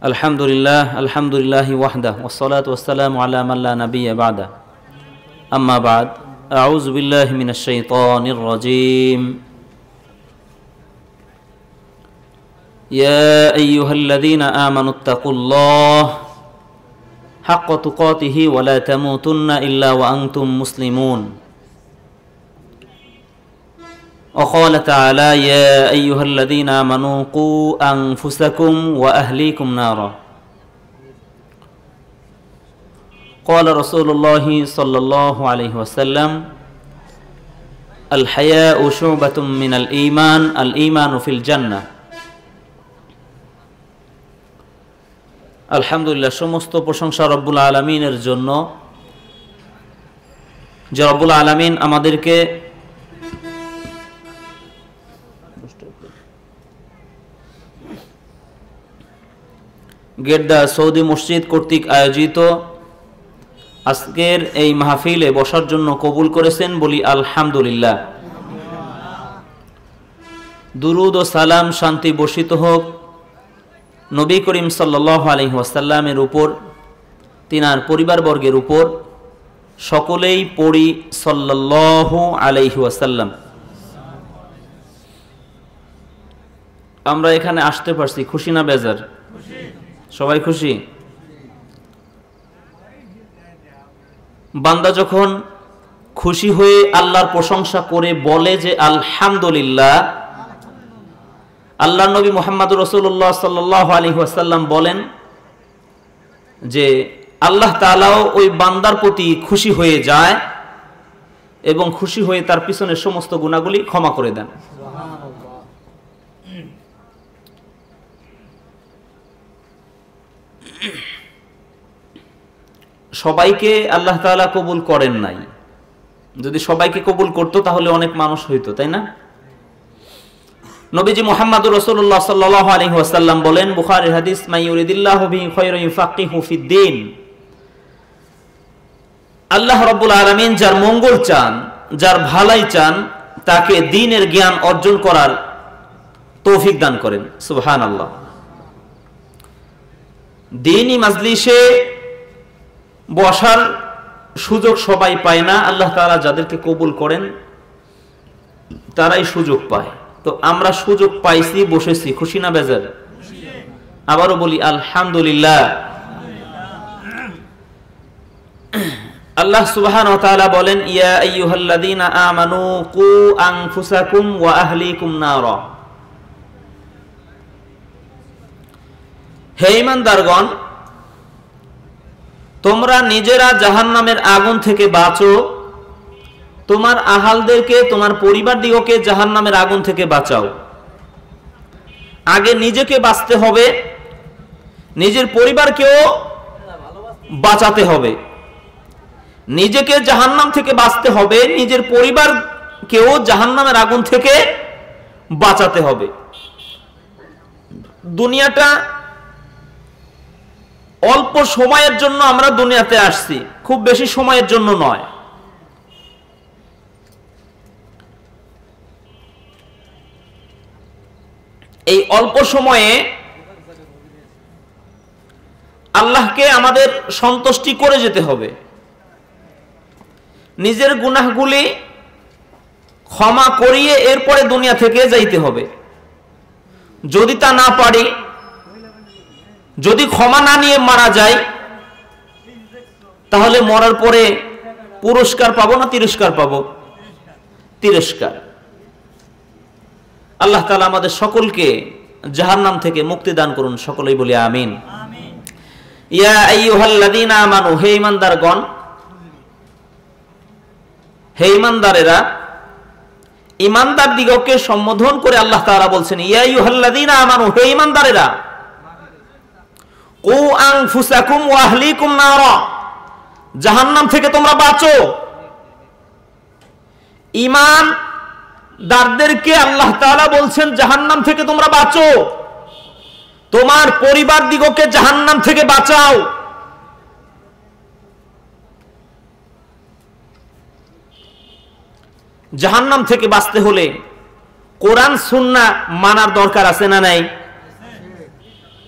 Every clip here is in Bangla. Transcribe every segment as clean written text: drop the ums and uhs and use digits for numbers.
আলহামদুলিল্লাহি ওয়াহদাহু ওয়াসসালাতু ওয়াসসালামু আলা মান লা নাবিয়্যা বা'দা আম্মা বা'দ আউযু বিল্লাহি মিনাশ শাইতানির রাজীম ইয়া আইয়ুহাল্লাযীনা আমানুত্তাকুল্লাহ হাক্কা তুকাতিহি ওয়া লা তামুতুন্না ইল্লা ওয়া আনতুম মুসলিমুন وقال تعالى يا أيها الذين آمنوا قوا أنفسكم وأهليكم نارا قال رسول الله صلى الله عليه وسلم الحياء شعبة من الإيمان في الجنة আলহামদুলিল্লাহ সমস্ত প্রশংসা রব্বুল আলামিনের জন্য যে রব্বুল আলামিন আমাদেরকে গেটদা সৌদি মসজিদ কর্তৃক আয়োজিত আজকের এই মাহফিলে বসার জন্য কবুল করেছেন, বলি আলহামদুলিল্লাহ। দুরুদ ও সালাম শান্তি বর্ষিত হোক নবী করিম সাল্লাল্লাহু আলাইহি ওয়াসাল্লামের উপর, তিনার পরিবারবর্গের উপর, সকলেই পড়ি সাল্লাল্লাহু আলাইহি ওয়াসাল্লাম। আমরা এখানে আসতে পারছি, খুশি না বেজার? সবাই খুশি। বান্দা যখন খুশি হয়ে আল্লাহর প্রশংসা করে বলে যে আলহামদুলিল্লাহ, আল্লাহর নবী মুহাম্মদ রাসূলুল্লাহ সাল্লাল্লাহু আলাইহি ওয়াসাল্লাম বলেন যে আল্লাহ তাআলাও ওই বান্দার প্রতি খুশি হয়ে যায় এবং খুশি হয়ে তার পিছনের সমস্ত গুনাহগুলি ক্ষমা করে দেন। সবাইকে আল্লাহ তাআলা কবুল করেন নাই। যদি সবাইকে কবুল করতো তাহলে অনেক মানুষ হইতো, তাই না? নবীজি মুহাম্মদুর রাসূলুল্লাহ সাল্লাল্লাহু আলাইহি ওয়াসাল্লাম বলেন, বুখারীর হাদিস, মান ইউরিদিল্লাহু বিহি খায়রান ইউফাক্কিহু ফিদ্দীন। আল্লাহ রাব্বুল আলামিন যার মঙ্গল চান, যার ভালাই চান, তাকে দ্বীনের জ্ঞান অর্জন করার তৌফিক দান করেন। সুবহানাল্লাহ। দ্বীনি মাজলিসে বসার সুযোগ সবাই পায় না, আল্লাহ তাআলা যাদেরকে কবুল করেন তারাই সুযোগ পায়। তো আমরা সুযোগ পাইছি, বসেছি, খুশি না বেজার? আবারও বলি আলহামদুলিল্লাহ। আল্লাহ সুবহানাহু ওয়া তাআলা বলেন, ইয়া আইয়ুহাল্লাযীনা আমানু কু আনফুসাকুম ওয়া আহলিকুম নারা। হে ঈমানদারগণ, তোমরা নিজেরা জাহান্নামের আগুন থেকে বাঁচো, তোমার আহালদেরকে, তোমার পরিবারদিগকে জাহান্নামের আগুন থেকে বাঁচাও। আগে নিজেকে বাঁচতে হবে, নিজের পরিবারকেও বাঁচাতে হবে। নিজেকে জাহান্নাম থেকে বাঁচতে হবে, নিজের পরিবারকেও জাহান্নামের আগুন থেকে বাঁচাতে হবে। দুনিয়াটা অল্প সময়ের জন্য আমরা দুনিয়াতে আসছি, খুব বেশি সময়ের জন্য নয়। এই অল্প সময়ে আল্লাহকে আমাদের সন্তুষ্টি করে যেতে হবে, নিজের গুনাহগুলি ক্ষমা করিয়ে এরপরে দুনিয়া থেকে যাইতে হবে। যদি তা না পারি, যদি ক্ষমা না নিয়ে মারা যায়, তাহলে মরার পরে পুরস্কার পাবো না তিরস্কার পাবো? তিরস্কার। আল্লাহ তাআলা আমাদের সকলকে জাহান্নাম থেকে মুক্তি দান করুন, সকলেই বলি আমিন। ইয়া আইয়ুহাল্লাযীনা আমানু, হে ঈমানদারগণ, হে ঈমানদারেরা, ঈমানদার দিগকে সম্বোধন করে আল্লাহ তাআলা বলছেন, ইয়া আইয়ুহাল্লাযীনা আমানু, হে ঈমানদারেরা, কু আনফুসাকুম ওয়া আহলিকুম নারা, জাহান্নাম থেকে তোমরা বাঁচো। ঈমানদারদেরকে আল্লাহ তাআলা বলছেন জাহান্নাম থেকে তোমরা বাঁচো, তোমার পরিবার দিগকে জাহান্নাম থেকে বাঁচাও। জাহান্নাম থেকে বাঁচতে হলে কোরআন সুন্নাহ মানার দরকার আছে না নাই?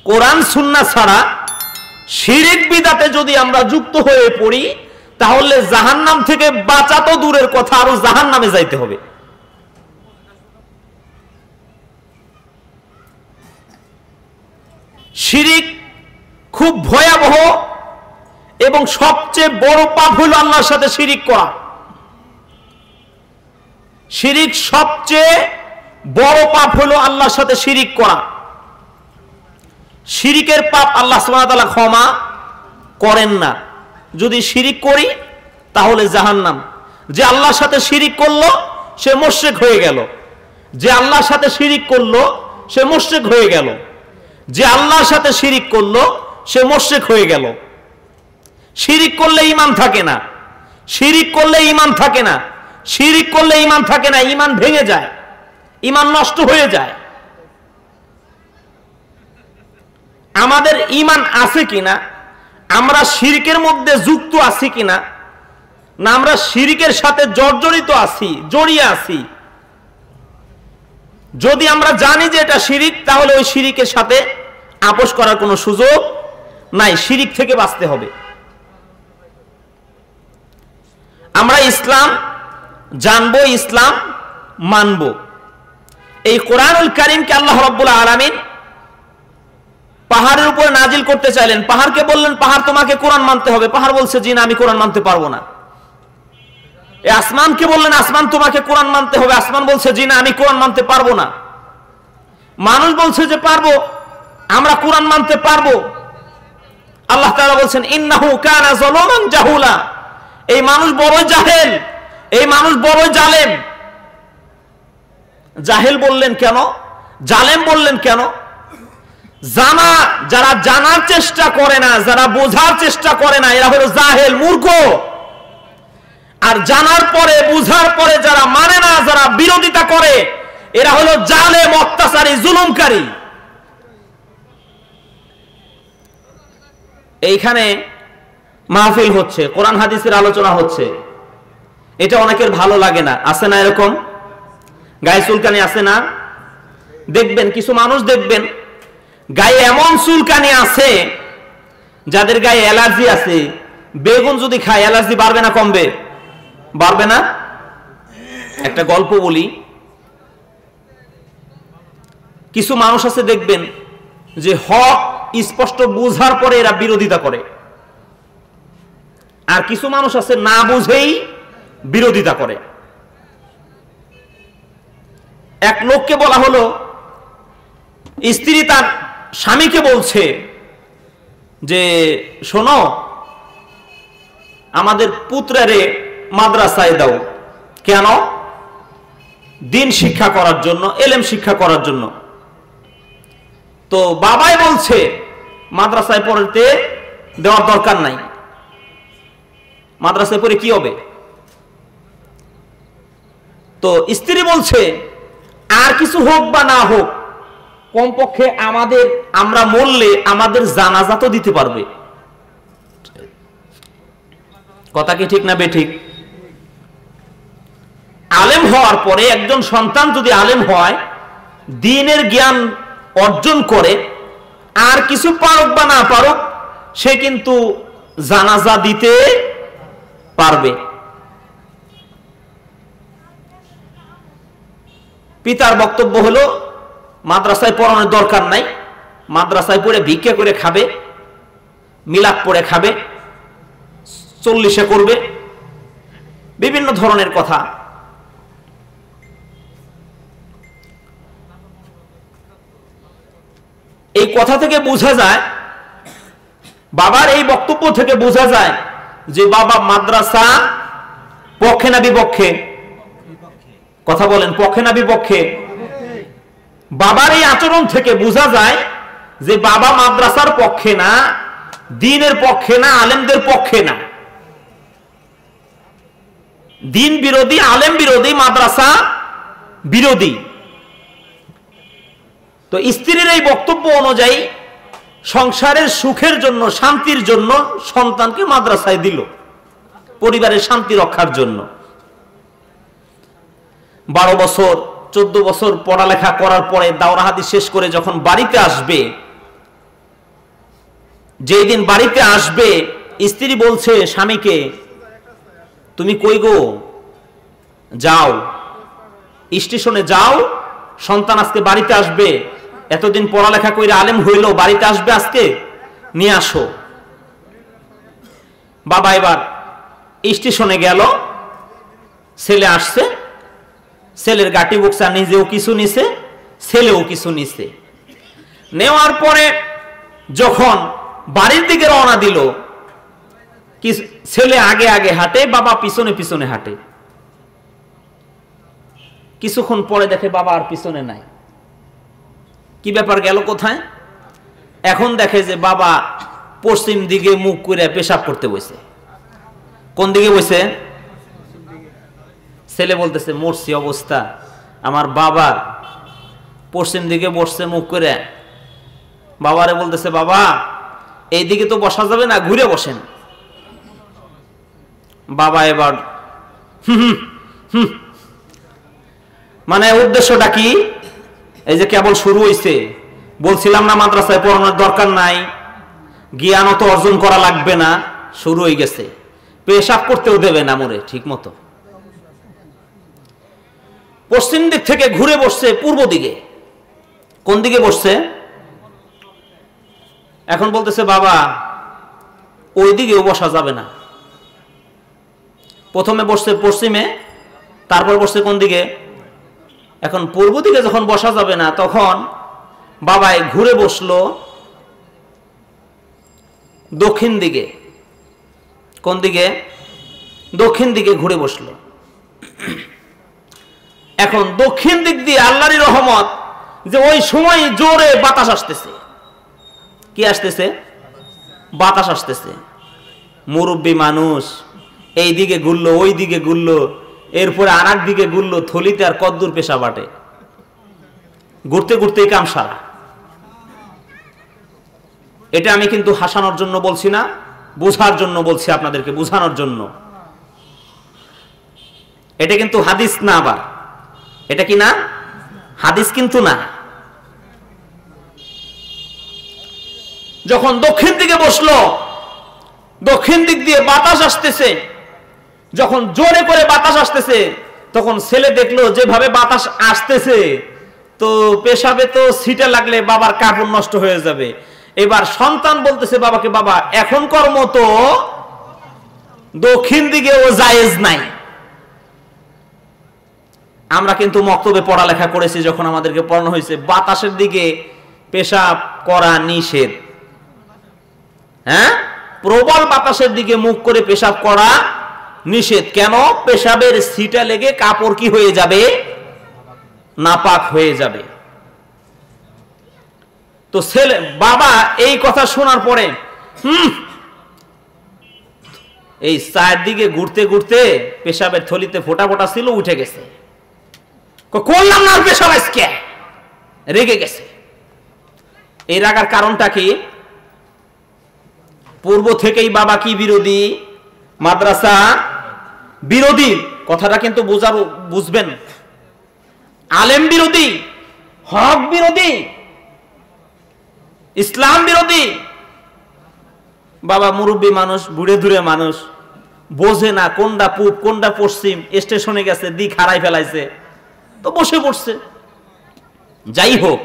কোরআন সুন্নাহ ছাড়া শিরক বিদআতে যদি আমরা যুক্ত হয়ে পড়ি তাহলে জাহান্নাম থেকে বাঁচা তো দূরের কথা, আরো জাহান্নামে যাইতে হবে। শিরক খুব ভয়াবহ এবং সবচেয়ে বড় পাপ হলো আল্লাহর সাথে শিরক করা। শিরক সবচেয়ে বড় পাপ হলো আল্লাহর সাথে শিরক করা। শিরকের পাপ আল্লাহ সুবহানাহু ওয়া তাআলা ক্ষমা করেন না। যদি শিরক করি তাহলে জাহান্নাম। যে আল্লাহর সাথে শিরক করলো সে মুশরিক হয়ে গেল। যে আল্লাহর সাথে শিরক করলো সে মুশরিক হয়ে গেল। যে আল্লাহর সাথে শিরক করলো সে মুশরিক হয়ে গেল। শিরক করলে ঈমান থাকে না, শিরক করলে ঈমান থাকে না, শিরক করলে ঈমান থাকে না, ঈমান ভেঙে যায়, ঈমান নষ্ট হয়ে যায়। আমাদের ঈমান আছে কিনা, আমরা শিরকের মধ্যে যুক্ত আছি কিনা, না আমরা শিরকের সাথে জর্জরিত আছি, জড়িয়ে আছি। যদি আমরা জানি যে এটা শিরক তাহলে ওই শিরকের সাথে আপোষ করার কোনো সুযোগ নাই, শিরক থেকে বাঁচতে হবে। আমরা ইসলাম জানবো, ইসলাম মানবো। এই কোরআনুল কারীমকে আল্লাহ রাব্বুল আলামিন পাহাড়ের উপর নাজিল করতে চাইলেন। পাহাড়কে বললেন, পাহাড় তোমাকে কোরআন মানতে হবে। পাহাড় বলছে, জি না, আমি কোরআন মানতে পারবো না। এই আসমানকে বললেন, আসমান তোমাকে কোরআন মানতে হবে। আসমান বলছে, জি না, আমি কোরআন মানতে পারবো না। মানুষ বলছে যে পারবো, আমরা কোরআন মানতে পারবো। আল্লাহ তাআলা বলছেন, ইন্নাহু কানা যালুমান জাহুলা। এই মানুষ বড় জাহেল, এই মানুষ বড় জালেম। জাহেল বললেন কেন, জালেম বললেন কেন? জানা, যারা জানার চেষ্টা করে না, যারা বোঝার চেষ্টা করে না, এরা হলো জাহেল, মূর্খ। আর জানার পরে, বুঝার পরে যারা মানে না, যারা বিরোধিতা করে, এরা হলো জালেম, অত্যাচারী, জুলুমকারী। এইখানে মাহফিল হচ্ছে, কোরআন হাদিসের আলোচনা হচ্ছে, এটা অনেকের ভালো লাগে না, আছে না এরকম? গায়ে চুলকানি আছে না? দেখবেন কিছু মানুষ, দেখবেন গায়ে এমন চুলকানি আছে, যাদের গায়ে অ্যালার্জি আছে, বেগুন যদি খায় অ্যালার্জি বাড়বে না কমবে? বাড়বে না? একটা গল্প বলি। কিছু মানুষ আছে দেখবেন যে হক স্পষ্ট বুঝার পরে এরা বিরোধিতা করে, আর কিছু মানুষ আছে না বুঝেই বিরোধিতা করে। এক লোককে বলা হলো, স্ত্রী তার স্বামীকে বলছে যে শোনো, আমাদের পুত্রেরে মাদ্রাসায় দাও। কেন? দিন শিক্ষা করার জন্য, এলেম শিক্ষা করার জন্য। তো বাবাই বলছে মাদ্রাসায় পড়তে দেওয়ার দরকার নাই, মাদ্রাসায় পড়ে কি হবে? তো স্ত্রী বলছে আর কিছু হোক বা না হোক, কমপক্ষে আমরা মরলে আমাদের জানাজা তো দিতে পারবে। কথা কি ঠিক না বেঠিক? আলেম হওয়ার পরে একজন সন্তান যদি আলেম হয়, দ্বীনের জ্ঞান অর্জন করে, আর কিছু পারুক বা না পারুক, সে কিন্তু জানাজা দিতে পারবে। পিতার বক্তব্য হলো মাদ্রাসায় পড়ানোর দরকার নাই, মাদ্রাসায় পড়ে ভিক্ষা করে খাবে, মিলাদ পড়ে খাবে, 40 করবে, বিভিন্ন ধরনের কথা। এই কথা থেকে বোঝা যায়, বাবার এই বক্তব্য থেকে বোঝা যায় যে বাবা মাদ্রাসা পক্ষে না বিপক্ষে? কথা বলেন, পক্ষে না বিপক্ষে? বাবার এই আচরণ থেকে বোঝা যায় যে বাবা মাদ্রাসার পক্ষে না, দ্বীনের পক্ষে না, আলেমদের পক্ষে না। দ্বীন বিরোধী, আলেম বিরোধী, মাদ্রাসা বিরোধী। তো স্ত্রীর এই বক্তব্য অনুযায়ী সংসারের সুখের জন্য, শান্তির জন্য সন্তানকে মাদ্রাসায় দিল, পরিবারের শান্তি রক্ষার জন্য। 12 বছর 14 বছর পড়ালেখা করার পরে দাওরা হাদিস শেষ করে যখন বাড়িতে আসবে, যেই দিন বাড়িতে আসবে স্ত্রী বলছে স্বামীকে, তুমি কই গো, যাও স্টেশনে যাও, সন্তান আজকে বাড়িতে আসবে, এতদিন পড়ালেখা করে আলেম হইল, বাড়িতে আসবে, আজকে নিয়ে আসো। বাবা এবার স্টেশনে গেল, ছেলে আসছে, ছেলের গাটি বুকসা নিজেও কিছু নিছে, ছেলেও কিছু নিছে। নেওয়ার পরে যখন বাড়ির দিকে রওনা দিল, ছেলে আগে আগে হাঁটে, বাবা পিছনে পিছনে হাঁটে। কিছুক্ষণ পরে দেখে বাবা আর পিছনে নাই। কি ব্যাপার, গেল কোথায়? এখন দেখে যে বাবা পশ্চিম দিকে মুখ করে পেশাব করতে বসে। কোন দিকে বসে? ছেলে বলতেছে, মরছি অবস্থা, আমার বাবা পশ্চিম দিকে বসছে মুখ করে। বাবারে বলতেছে, বাবা এই দিকে তো বসা যাবে না, ঘুরে বসেন। বাবা এবার মানে উদ্দেশ্যটা কি? এই যে কেবল শুরু হইছে, বলছিলাম না মাদ্রাসায় পড়ানোর দরকার নাই, জ্ঞান তো অর্জন করা লাগবে না, শুরু হয়ে গেছে। পেশাব করতেও দেবে না মরে ঠিক মতো। পশ্চিম দিক থেকে ঘুরে বসছে পূর্ব দিকে। কোন দিকে বসছে? এখন বলতেছে, বাবা ওই দিকেও বসা যাবে না। প্রথমে বসছে পশ্চিমে, তারপর বসছে কোন দিকে? এখন পূর্ব দিকে যখন বসা যাবে না, তখন বাবাই ঘুরে বসলো দক্ষিণ দিকে। কোন দিকে? দক্ষিণ দিকে ঘুরে বসলো। এখন দক্ষিণ দিক দিয়ে আল্লাহরই রহমত যে ওই সময় জোরে বাতাস আসতেছে। কি আসতেছে? বাতাস আসতেছে। মুরব্বী মানুষ এই দিকে ঘুরলো, ওই দিকে ঘুরলো, এরপরে আর এক দিকে ঘুরলো, থলিতে আর কদ্দুর পেশা বাটে, ঘুরতে ঘুরতে কাম সারা। এটা আমি কিন্তু হাসানোর জন্য বলছি না, বোঝার জন্য বলছি, আপনাদেরকে বোঝানোর জন্য। এটা কিন্তু হাদিস না, আবার এটা কি না? হাদিস কিন্তু না। যখন দক্ষিণ দিকে বসলো, দক্ষিণ দিক দিয়ে বাতাস আসতেছে, যখন জোরে করে বাতাস আসতেছে, তখন ছেলে দেখলো যেভাবে বাতাস আসতেছে, তো পেশাবে তো সিটে লাগলে বাবার কাপড় নষ্ট হয়ে যাবে। এবার সন্তান বলতেছে বাবাকে, বাবা এখনকার মতো দক্ষিণ দিকে ও জায়েজ নাই। আমরা কিন্তু মক্তবে পড়ালেখা করেছি, যখন আমাদেরকে পড়ানো হয়েছে বাতাসের দিকে পেশাব করা নিষেধ। হ্যাঁ, প্রবল বাতাসের দিকে মুখ করে পেশাব করা নিষেধ। কেন? পেশাবের সিটা লেগে কাপড় কি হয়ে যাবে? নাপাক হয়ে যাবে। তো ছেলে বাবা এই কথা শোনার পরে এই চারদিকে ঘুরতে ঘুরতে পেশাবের থলিতে ফোঁটা ফোঁটা ছিল, উঠে গেছে। করলাম না পেশাব, আজকে রেগে গেছে। এই রাগার কারণটা কি? পূর্ব থেকেই বাবা কি বিরোধী? মাদ্রাসা বিরোধী। কথাটা কিন্তু বুঝবেন। আলেম বিরোধী, হক বিরোধী, ইসলাম বিরোধী। বাবা মুরব্বী মানুষ, বুড়ে ধুরে মানুষ, বোঝে না কোনটা পূব কোনটা পশ্চিম। স্টেশনে গেছে, দিক হারাই ফেলাইছে, তো বসে পড়ছে। যাই হোক,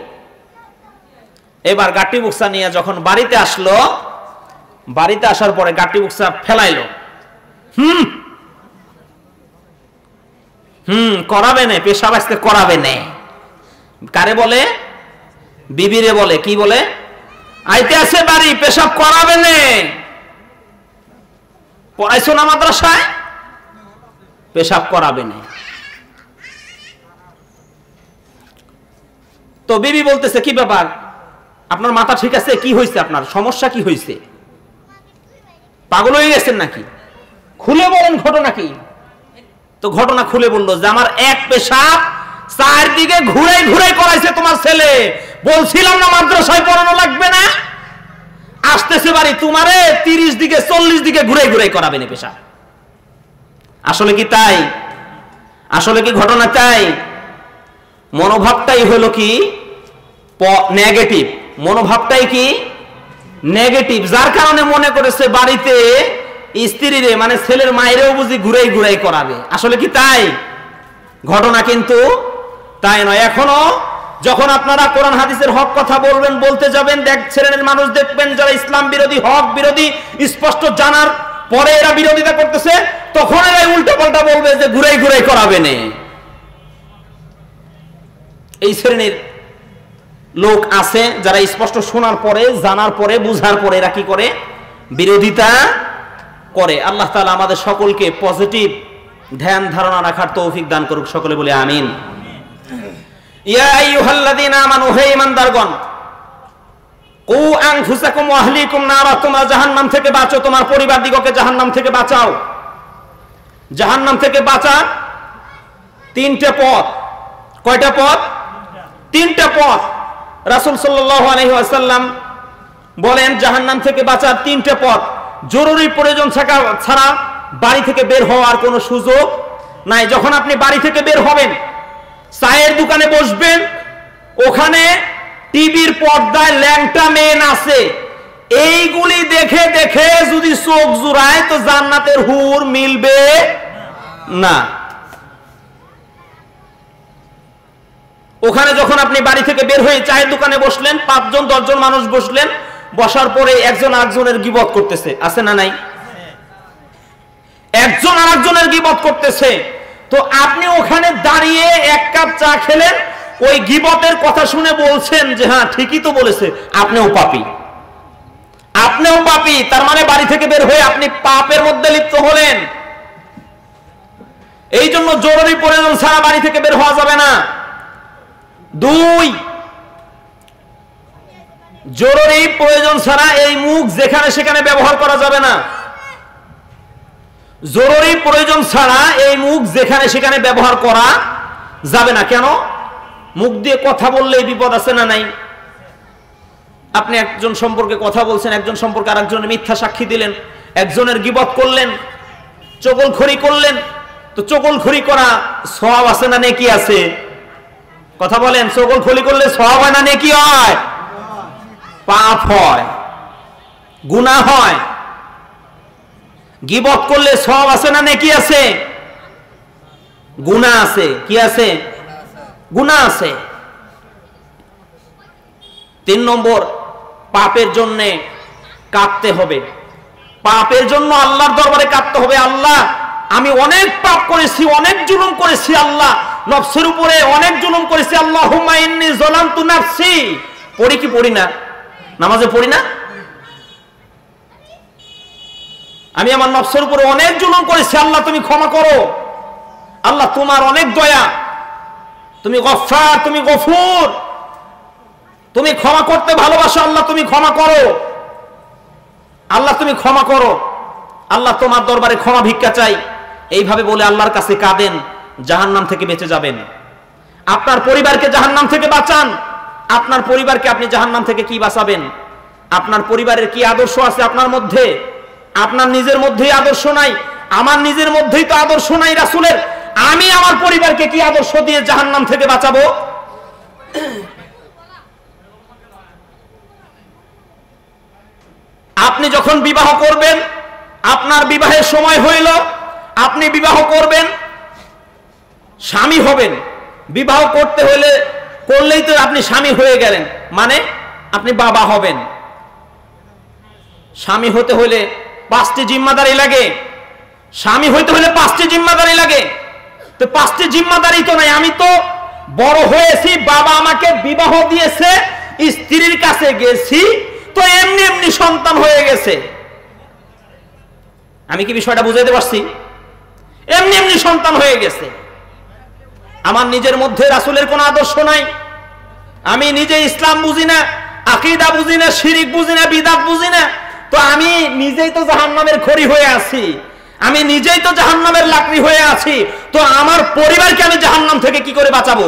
এবার গাটি বুকসা নিয়ে যখন বাড়িতে আসলো, বাড়িতে আসার পরে গাটি বুকসা ফেলাইলো। করাবে না পেশাব, আজকে করাবে না। কারে বলে? বিবিরে বলে। কি বলে? আইতে আছে বাড়ি, পেশাব করাবে না। পড়াইছো না মাদ্রাসায়? পেশাব করাবে না। তো বিবি বলতেছে, কি ব্যাপার, আপনার মাথা ঠিক আছে? কি হয়েছে, আপনার সমস্যা কি হয়েছে? পাগল হয়ে গেছেন নাকি? খুলে বলেন ঘটনা কি। তো ঘটনা খুলে বললো যে আমার এক পেশাব চারদিকে ঘুরে ঘুরে করাইছে তোমার ছেলে। বলছিলাম না মাদ্রাসায় পড়ানো লাগবে না, আসতেছে বাড়ি তোমারে 30 দিকে 40 দিকে ঘুরে ঘুরে করাবে না পেশাব। আসলে কি তাই? আসলে কি ঘটনা তাই? মনোভাবটাই হলো কি নেগেটিভ, মনোভাবটাই কি নেগেটিভ, যার কারণে মনে করেছে বাড়িতে স্ত্রীরে মানে ছেলের মায়েরও বুঝি ঘুরাই ঘুরাই করাবে। আসলে কি তাই? ঘটনা কিন্তু তাই নয়। এখনো যখন আপনারা কোরআন হাদিসের হক কথা বলবেন, বলতে যাবেন, শ্রেণীর মানুষ দেখবেন যারা ইসলাম বিরোধী, হক বিরোধী স্পষ্ট জানার পরে এরা বিরোধিতা করতেছে, তখন এরা উল্টা পাল্টা বলবে যে ঘুরাই ঘুরাই করাবে না। এই শ্রেণীর লোক আছে যারা স্পষ্ট শোনার পরে, জানার পরে, বুঝার পরে এরা কি করে? বিরোধিতা করে। আল্লাহ তাআলা আমাদের সকলকে পজিটিভ ধ্যান ধারণা রাখার তৌফিক দান করুক। সকলে বলে আমিন। ইয়া আইয়ুহাল্লাযীনা আমানু, হে ঈমানদারগণ, কু আনফুসাকুম ওয়া আহলিকুম নারা, তোমরা জাহান্নাম থেকে বাঁচো, তোমার পরিবার দিগকে জাহান্নাম থেকে বাঁচাও। জাহান্নাম থেকে বাঁচার তিনটে পথ। কয়টা পথ? তিনটা পথ। রাসূল সাল্লাল্লাহু আলাইহি ওয়াসাল্লাম বলেন জাহান্নাম থেকে বাঁচার তিনটে পথ। জরুরি প্রয়োজন ছাড়া বাড়ি থেকে বের হওয়ার কোনো সুযোগ নাই। যখন আপনি বাড়ি থেকে বের হবেন, চায়ের দোকানে বসবেন, ওখানে টিভির পর্দায় ল্যাংটা মেয়ে আছে, এইগুলি দেখে দেখে যদি চোখ জুড়ায় তো জান্নাতের হুর মিলবে না। ওখানে যখন আপনি বাড়ি থেকে বের হয়ে চায়ের দোকানে বসলেন, 5 জন 10 জন মানুষ বসলেন, বসার পরে একজন আরেকজনের গীবত করতেছে, আছে না নাই? একজন আরেকজনের গীবত করতেছে, তো আপনি ওখানে দাঁড়িয়ে এক কাপ চা খেলেন, ওই গীবতের কথা শুনে বলছেন যে হ্যাঁ ঠিকই তো বলেছে, আপনিও পাপী, আপনিও পাপী। তার মানে বাড়ি থেকে বের হয়ে আপনি পাপের মধ্যে লিপ্ত হলেন। এই জন্য জরুরি প্রয়োজন ছাড়া বাড়ি থেকে বের হওয়া যাবে না। 2, জরুরি প্রয়োজন ছাড়া এই মুখ যেখানে সেখানে ব্যবহার করা যাবে না। জরুরি প্রয়োজন ছাড়া এই মুখ যেখানে সেখানে ব্যবহার করা যাবে না। কেন? মুখ দিয়ে কথা বললে বিপদ আছে না নাই? আপনি একজন সম্পর্কে কথা বলছেন, একজন সম্পর্কে আরেকজনের মিথ্যা সাক্ষী দিলেন, একজনের গীবত করলেন, চগলখড়ি করলেন, তো চগলখড়ি করা সওয়াব আছে না নেকি আছে? কথা বলেন, চগলখড়ি করলে সওয়াব হয় না নেকি হয়? পাপ হয়, গুনাহ হয়। গীবত করলে সওয়াব আছে না নেকি আছে? গুনাহ আছে। কি আছে? গুনাহ আছে। 3 নম্বর, পাপের জন্য কাঁদতে হবে। পাপের জন্য আল্লাহর দরবারে কাঁদতে হবে। আল্লাহ, আমি অনেক পাপ করেছি, অনেক জুলুম করেছি, আল্লাহ নফসের উপরে অনেক জুলুম করেছি, আল্লাহুম্মা ইন্নী যালামতু নাফসি। পড়ি কি পড়ি না? নামাজে পড়ি না? আমি আমার নফসের উপরে অনেক জুলুম করেছি, আল্লাহ তুমি ক্ষমা করো। আল্লাহ তোমার অনেক দয়া, তুমি গফফার, তুমি গফুর, তুমি ক্ষমা করতে ভালোবাসো, আল্লাহ তুমি ক্ষমা করো, আল্লাহ তুমি ক্ষমা করো, আল্লাহ তোমার দরবারে ক্ষমা ভিক্ষা চাই। এইভাবে বলে আল্লাহর কাছে কাঁদেন, জাহান্নাম থেকে বেঁচে যাবেন। আপনার পরিবারকে জাহান্নাম থেকে বাঁচান। আপনার পরিবারকে আপনি জাহান্নাম থেকে কি বাঁচাবেন? আপনার পরিবারের কি আদর্শ আছে আপনার মধ্যে? আপনার নিজের মধ্যেই আদর্শ নাই। আমার নিজের মধ্যেই তো আদর্শ নাই রাসূলের। আমি আমার পরিবারকে কি আদর্শ দিয়ে জাহান্নাম থেকে বাঁচাবো? আপনি যখন বিবাহ করবেন, আপনার বিবাহের সময় হইল, আপনি বিবাহ করবেন, স্বামী হবেন। বিবাহ করতে হলে করলেই তো আপনি স্বামী হয়ে গেলেন, মানে আপনি বাবা হবেন। স্বামী হতে হলে 5টি জিম্মাদারি লাগে। স্বামী হইতে হলে 5টি জিম্মাদারি লাগে। তো 5টি জিম্মাদারি তো নাই। আমি তো বড় হয়েছি, বাবা আমাকে বিবাহ দিয়েছে, স্ত্রীর কাছে গেছি, তো এমনি এমনি সন্তান হয়ে গেছে। আমি কি বিষয়টা বুঝাইতে পারছি? এমনি এমনি সন্তান হয়ে গেছে। আমার নিজের মধ্যে রাসূলের কোনো আদর্শ নাই। আমি নিজে ইসলাম বুঝি না, আকীদা বুঝি না, শিরিক বুঝি না, বিদআত বুঝি না। তো আমি নিজেই তো জাহান্নামের খড়ি হয়ে আছি, আমি নিজেই তো জাহান্নামের লাকড়ি হয়ে আছি। তো আমার পরিবারকে আমি জাহান্নাম থেকে কি করে বাঁচাবো?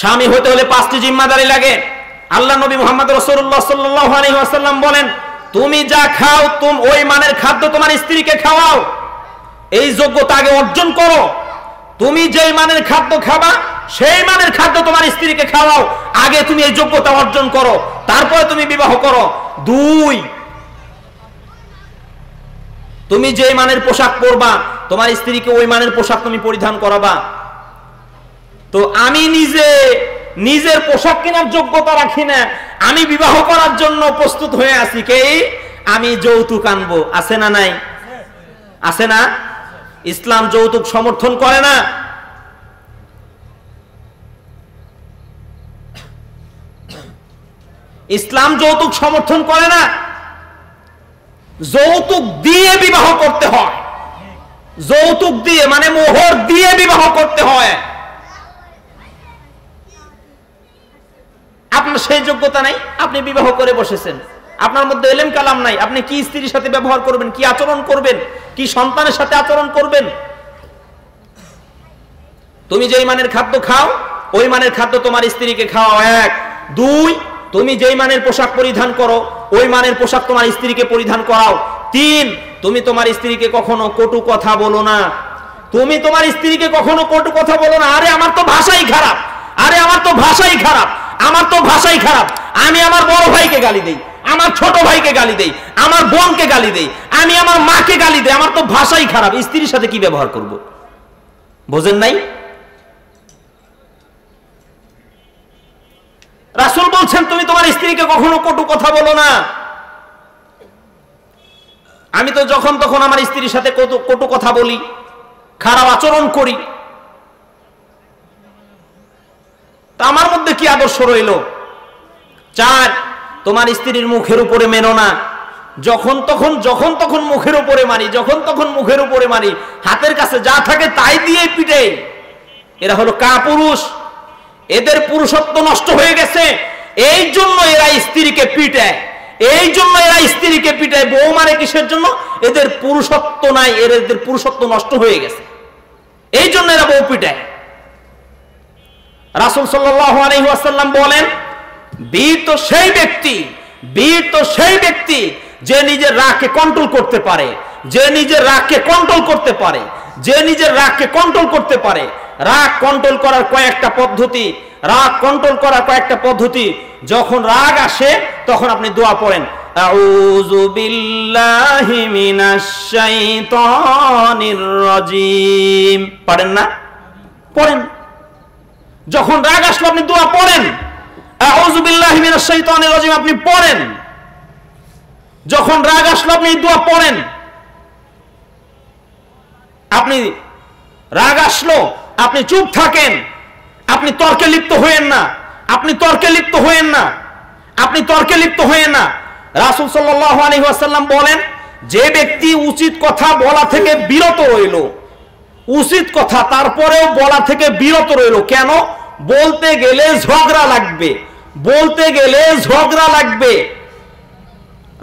স্বামী হতে হলে 5টি জিম্মাদারি লাগে। আল্লাহ নবী মুহাম্মদ রাসূলুল্লাহ সাল্লাল্লাহু আলাইহি ওয়াসাল্লাম বলেন, তুমি যা খাও ওই মানের খাদ্য তোমার স্ত্রীকে খাওয়াও। এই যোগ্যতা আগে অর্জন করো। তুমি যেই মানের খাদ্য খাবা সেই মানের খাদ্য তোমার স্ত্রীকে খাওয়াও। আগে তুমি এই যোগ্যতা অর্জন করো, তারপরে তুমি বিবাহ করো। 2, তুমি যেই মানের পোশাক পরবা তোমার স্ত্রীকে ওই মানের পোশাক তুমি পরিধান করাবা। তো আমি নিজের পোশাক কেনার যোগ্যতা রাখি না, আমি বিবাহ করার জন্য প্রস্তুত হয়ে আছি, কে আমি যৌতুক আনবো। আছে না নাই? আছে না? ইসলাম যৌতুক সমর্থন করে না। ইসলাম যৌতুক সমর্থন করে না। যৌতুক দিয়ে বিবাহ করতে হয়, যৌতুক দিয়ে মানে মোহর দিয়ে বিবাহ করতে হয়। আপনার সেই যোগ্যতা নাই, আপনি বিবাহ করে বসেছেন, আপনার মধ্যে এলেম কালাম নাই, আপনি কি স্ত্রীর সাথে ব্যবহার করবেন, কি আচরণ করবেন, কি সন্তানের সাথে আচরণ করবেন। তুমি যেই মানের খাদ্য খাও ওই মানের খাদ্য তোমার স্ত্রীকে খাওয়াও। 1, 2, তুমি যেই মানের পোশাক পরিধান করো ওই মানের পোশাক তোমার স্ত্রীকে পরিধান করাও। 3, তুমি তোমার স্ত্রীকে কখনো কটু কথা বলো না। তুমি তোমার স্ত্রীকে কখনো কটু কথা বলো না। আরে আমার তো ভাষাই খারাপ, আরে আমার তো ভাষাই খারাপ, আমার তো ভাষাই খারাপ। আমি আমার বড় ভাইকে গালি দেই, আমার ছোট ভাইকে গালি দেই, আমার বোনকে গালি দেই, আমি আমার মাকে গালি দেই, আমার তো ভাষাই খারাপ। স্ত্রীর সাথে কি ব্যবহার করব? বোঝেন নাই? রাসূল বলছেন তুমি তোমার স্ত্রীকে কখনো কটু কথা বলো না। আমি তো যখন তখন আমার স্ত্রীর সাথে কটু কথা বলি, খারাপ আচরণ করি, তা আমার মধ্যে কি আদর্শ রইল? 4, তোমার স্ত্রীর মুখের উপরে মেনো না। যখন তখন মুখের উপরে মারি, যখন তখন মুখের উপরে মারি, হাতের কাছে যা থাকে তাই দিয়ে পিটে। এরা হলো কাপুরুষ, এদের পুরুষত্ব নষ্ট হয়ে গেছে, এই জন্য এরা স্ত্রীকে পিটায়, এই জন্য এরা স্ত্রীকে পিটায়। বউ মারে কিসের জন্য? এদের পুরুষত্ব নাই, এদের পুরুষত্ব নষ্ট হয়ে গেছে, এই জন্য এরা বউ পিটায়। রাসূল সাল্লাল্লাহু আলাইহি ওয়াসাল্লাম বলেন, বীর তো সেই ব্যক্তি যে নিজের রাগকে কন্ট্রোল করতে পারে, যে নিজের রাগকে কন্ট্রোল করতে পারে, যে নিজের রাগকে কন্ট্রোল করতে পারে। রাগ কন্ট্রোল করার কয়েকটা পদ্ধতি, যখন রাগ আসে তখন আপনি দোয়া পড়েন, আউযু বিল্লাহি মিনাশ শাইতানির রাজিম। পারেন না? পড়েন। যখন রাগ আসলো আপনি দোয়া পড়েন, আউযু বিল্লাহি মিনাশ শাইতানির রাজিম আপনি পড়েন। যখন রাগ আসলো আপনি দোয়া পড়েন। আপনি রাগ আসলো আপনি চুপ থাকেন, আপনি তর্কে লিপ্ত হয়েন না, আপনি তর্কে লিপ্ত হয়েন না, আপনি তর্কে লিপ্ত হয়েন না। রাসূল সাল্লাল্লাহু আলাইহি ওয়াসাল্লাম বলেন, যে ব্যক্তি উচিত কথা বলা থেকে বিরত রইল, উচিত কথা তারপরেও বলা থেকে বিরত রইল, কেন? বলতে গেলে ঝগড়া লাগবে, বলতে গেলে ঝগড়া লাগবে।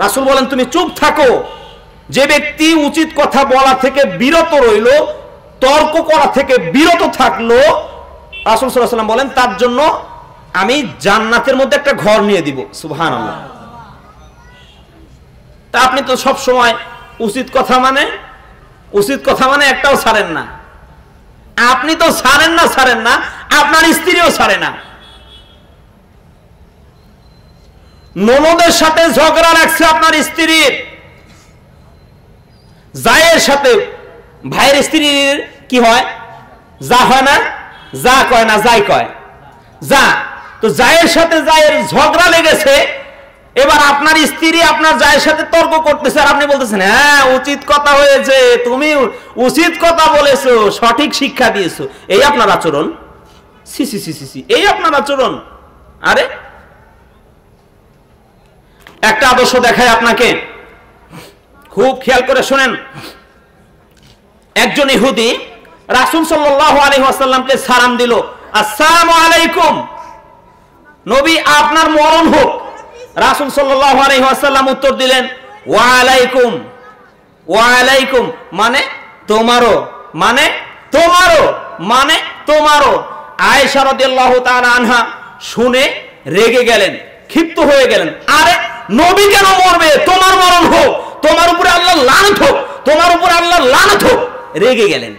রাসূল বলেন তুমি চুপ থাকো। যে ব্যক্তি উচিত কথা বলা থেকে বিরত রইল, তর্ক করা থেকে বিরত থাকলো, রাসূল সাল্লাল্লাহু আলাইহি ওয়াসাল্লাম বলেন তার জন্য আমি জান্নাতের মধ্যে একটা ঘর নিয়ে দিব। সুবহানাল্লাহ। তা আপনি তো সব সময় উচিত কথা মানে একটাও ছাড়েন না। আপনি তো ছাড়েন না, আপনার স্ত্রীও ছাড়ে না। ননদের সাথে ঝগড়া লাগছে আপনার স্ত্রীর, জায়ের সাথে ভাইয়ের স্ত্রীর কি হয়? যা হয় না, যা কয় না, যাই কয় যা। তো জায়ের সাথে জায়ের ঝগড়া লেগেছে, এবার আপনার স্ত্রী আপনার জায়ের সাথে তর্ক করতেছে, আর আপনি বলতেছেন হ্যাঁ উচিত কথা হয়েছে, তুমি উচিত কথা বলেছো, সঠিক শিক্ষা দিয়েছো। এই আপনার আচরণ? সি সি সি সি, এই আপনার আচরণ। আরে একটা আদর্শ দেখায় আপনাকে, খুব খেয়াল করে শুনেন। একজন ইহুদি রাসূল সাল্লাল্লাহু আলাইহি ওয়াসাল্লামকে সালাম দিল, আসসালামু আলাইকুম, নবী আপনার মরণ হোক। রাসূল সাল্লাল্লাহু আলাইহি ওয়াসাল্লাম উত্তর দিলেন, ওয়া আলাইকুম, ওয়া আলাইকুম মানে তোমারও, মানে তোমারও, মানে তোমারও। আয়েশা রাদিয়াল্লাহু তাআলা আনহা শুনে রেগে গেলেন, ক্ষিপ্ত হয়ে গেলেন। আরে নবী কেন মরবে? তোমার মরণ হোক, তোমার উপরে আল্লাহর লানত হোক, তোমার উপরে আল্লাহর লানত হোক। রেগে গেলেন।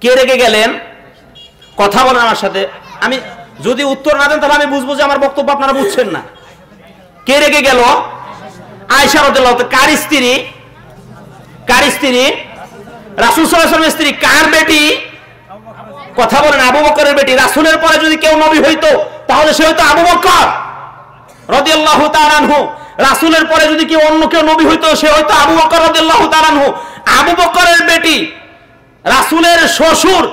কে রেগে গেলেন? কথা বলেন আমার সাথে। আমি যদি উত্তর না দেন তাহলে আমি বুঝবো যে আমার বক্তব্য আপনারা বুঝছেন না। কে রেগে গেল? আয়েশা রাদিয়াল্লাহু তাআলা। কার স্ত্রী? কার স্ত্রী? রাসূল সাল্লাল্লাহু আলাইহি ওয়াসাল্লামের স্ত্রী। কার বেটি? কথা বলেন, আবু বকরের বেটি। রাসূলের পরে যদি কেউ নবী হইতো তাহলে সে হয়তো আবু বকর রাদিয়াল্লাহু তাআলা আনহু। রাসূলের পরে যদি কেউ অন্য কেউ নবী হইতো সে হয়তো আবু বকর রাদিয়াল্লাহু তাআলা আনহু। আবু বকরের বেটি, রাসূলের শ্বশুর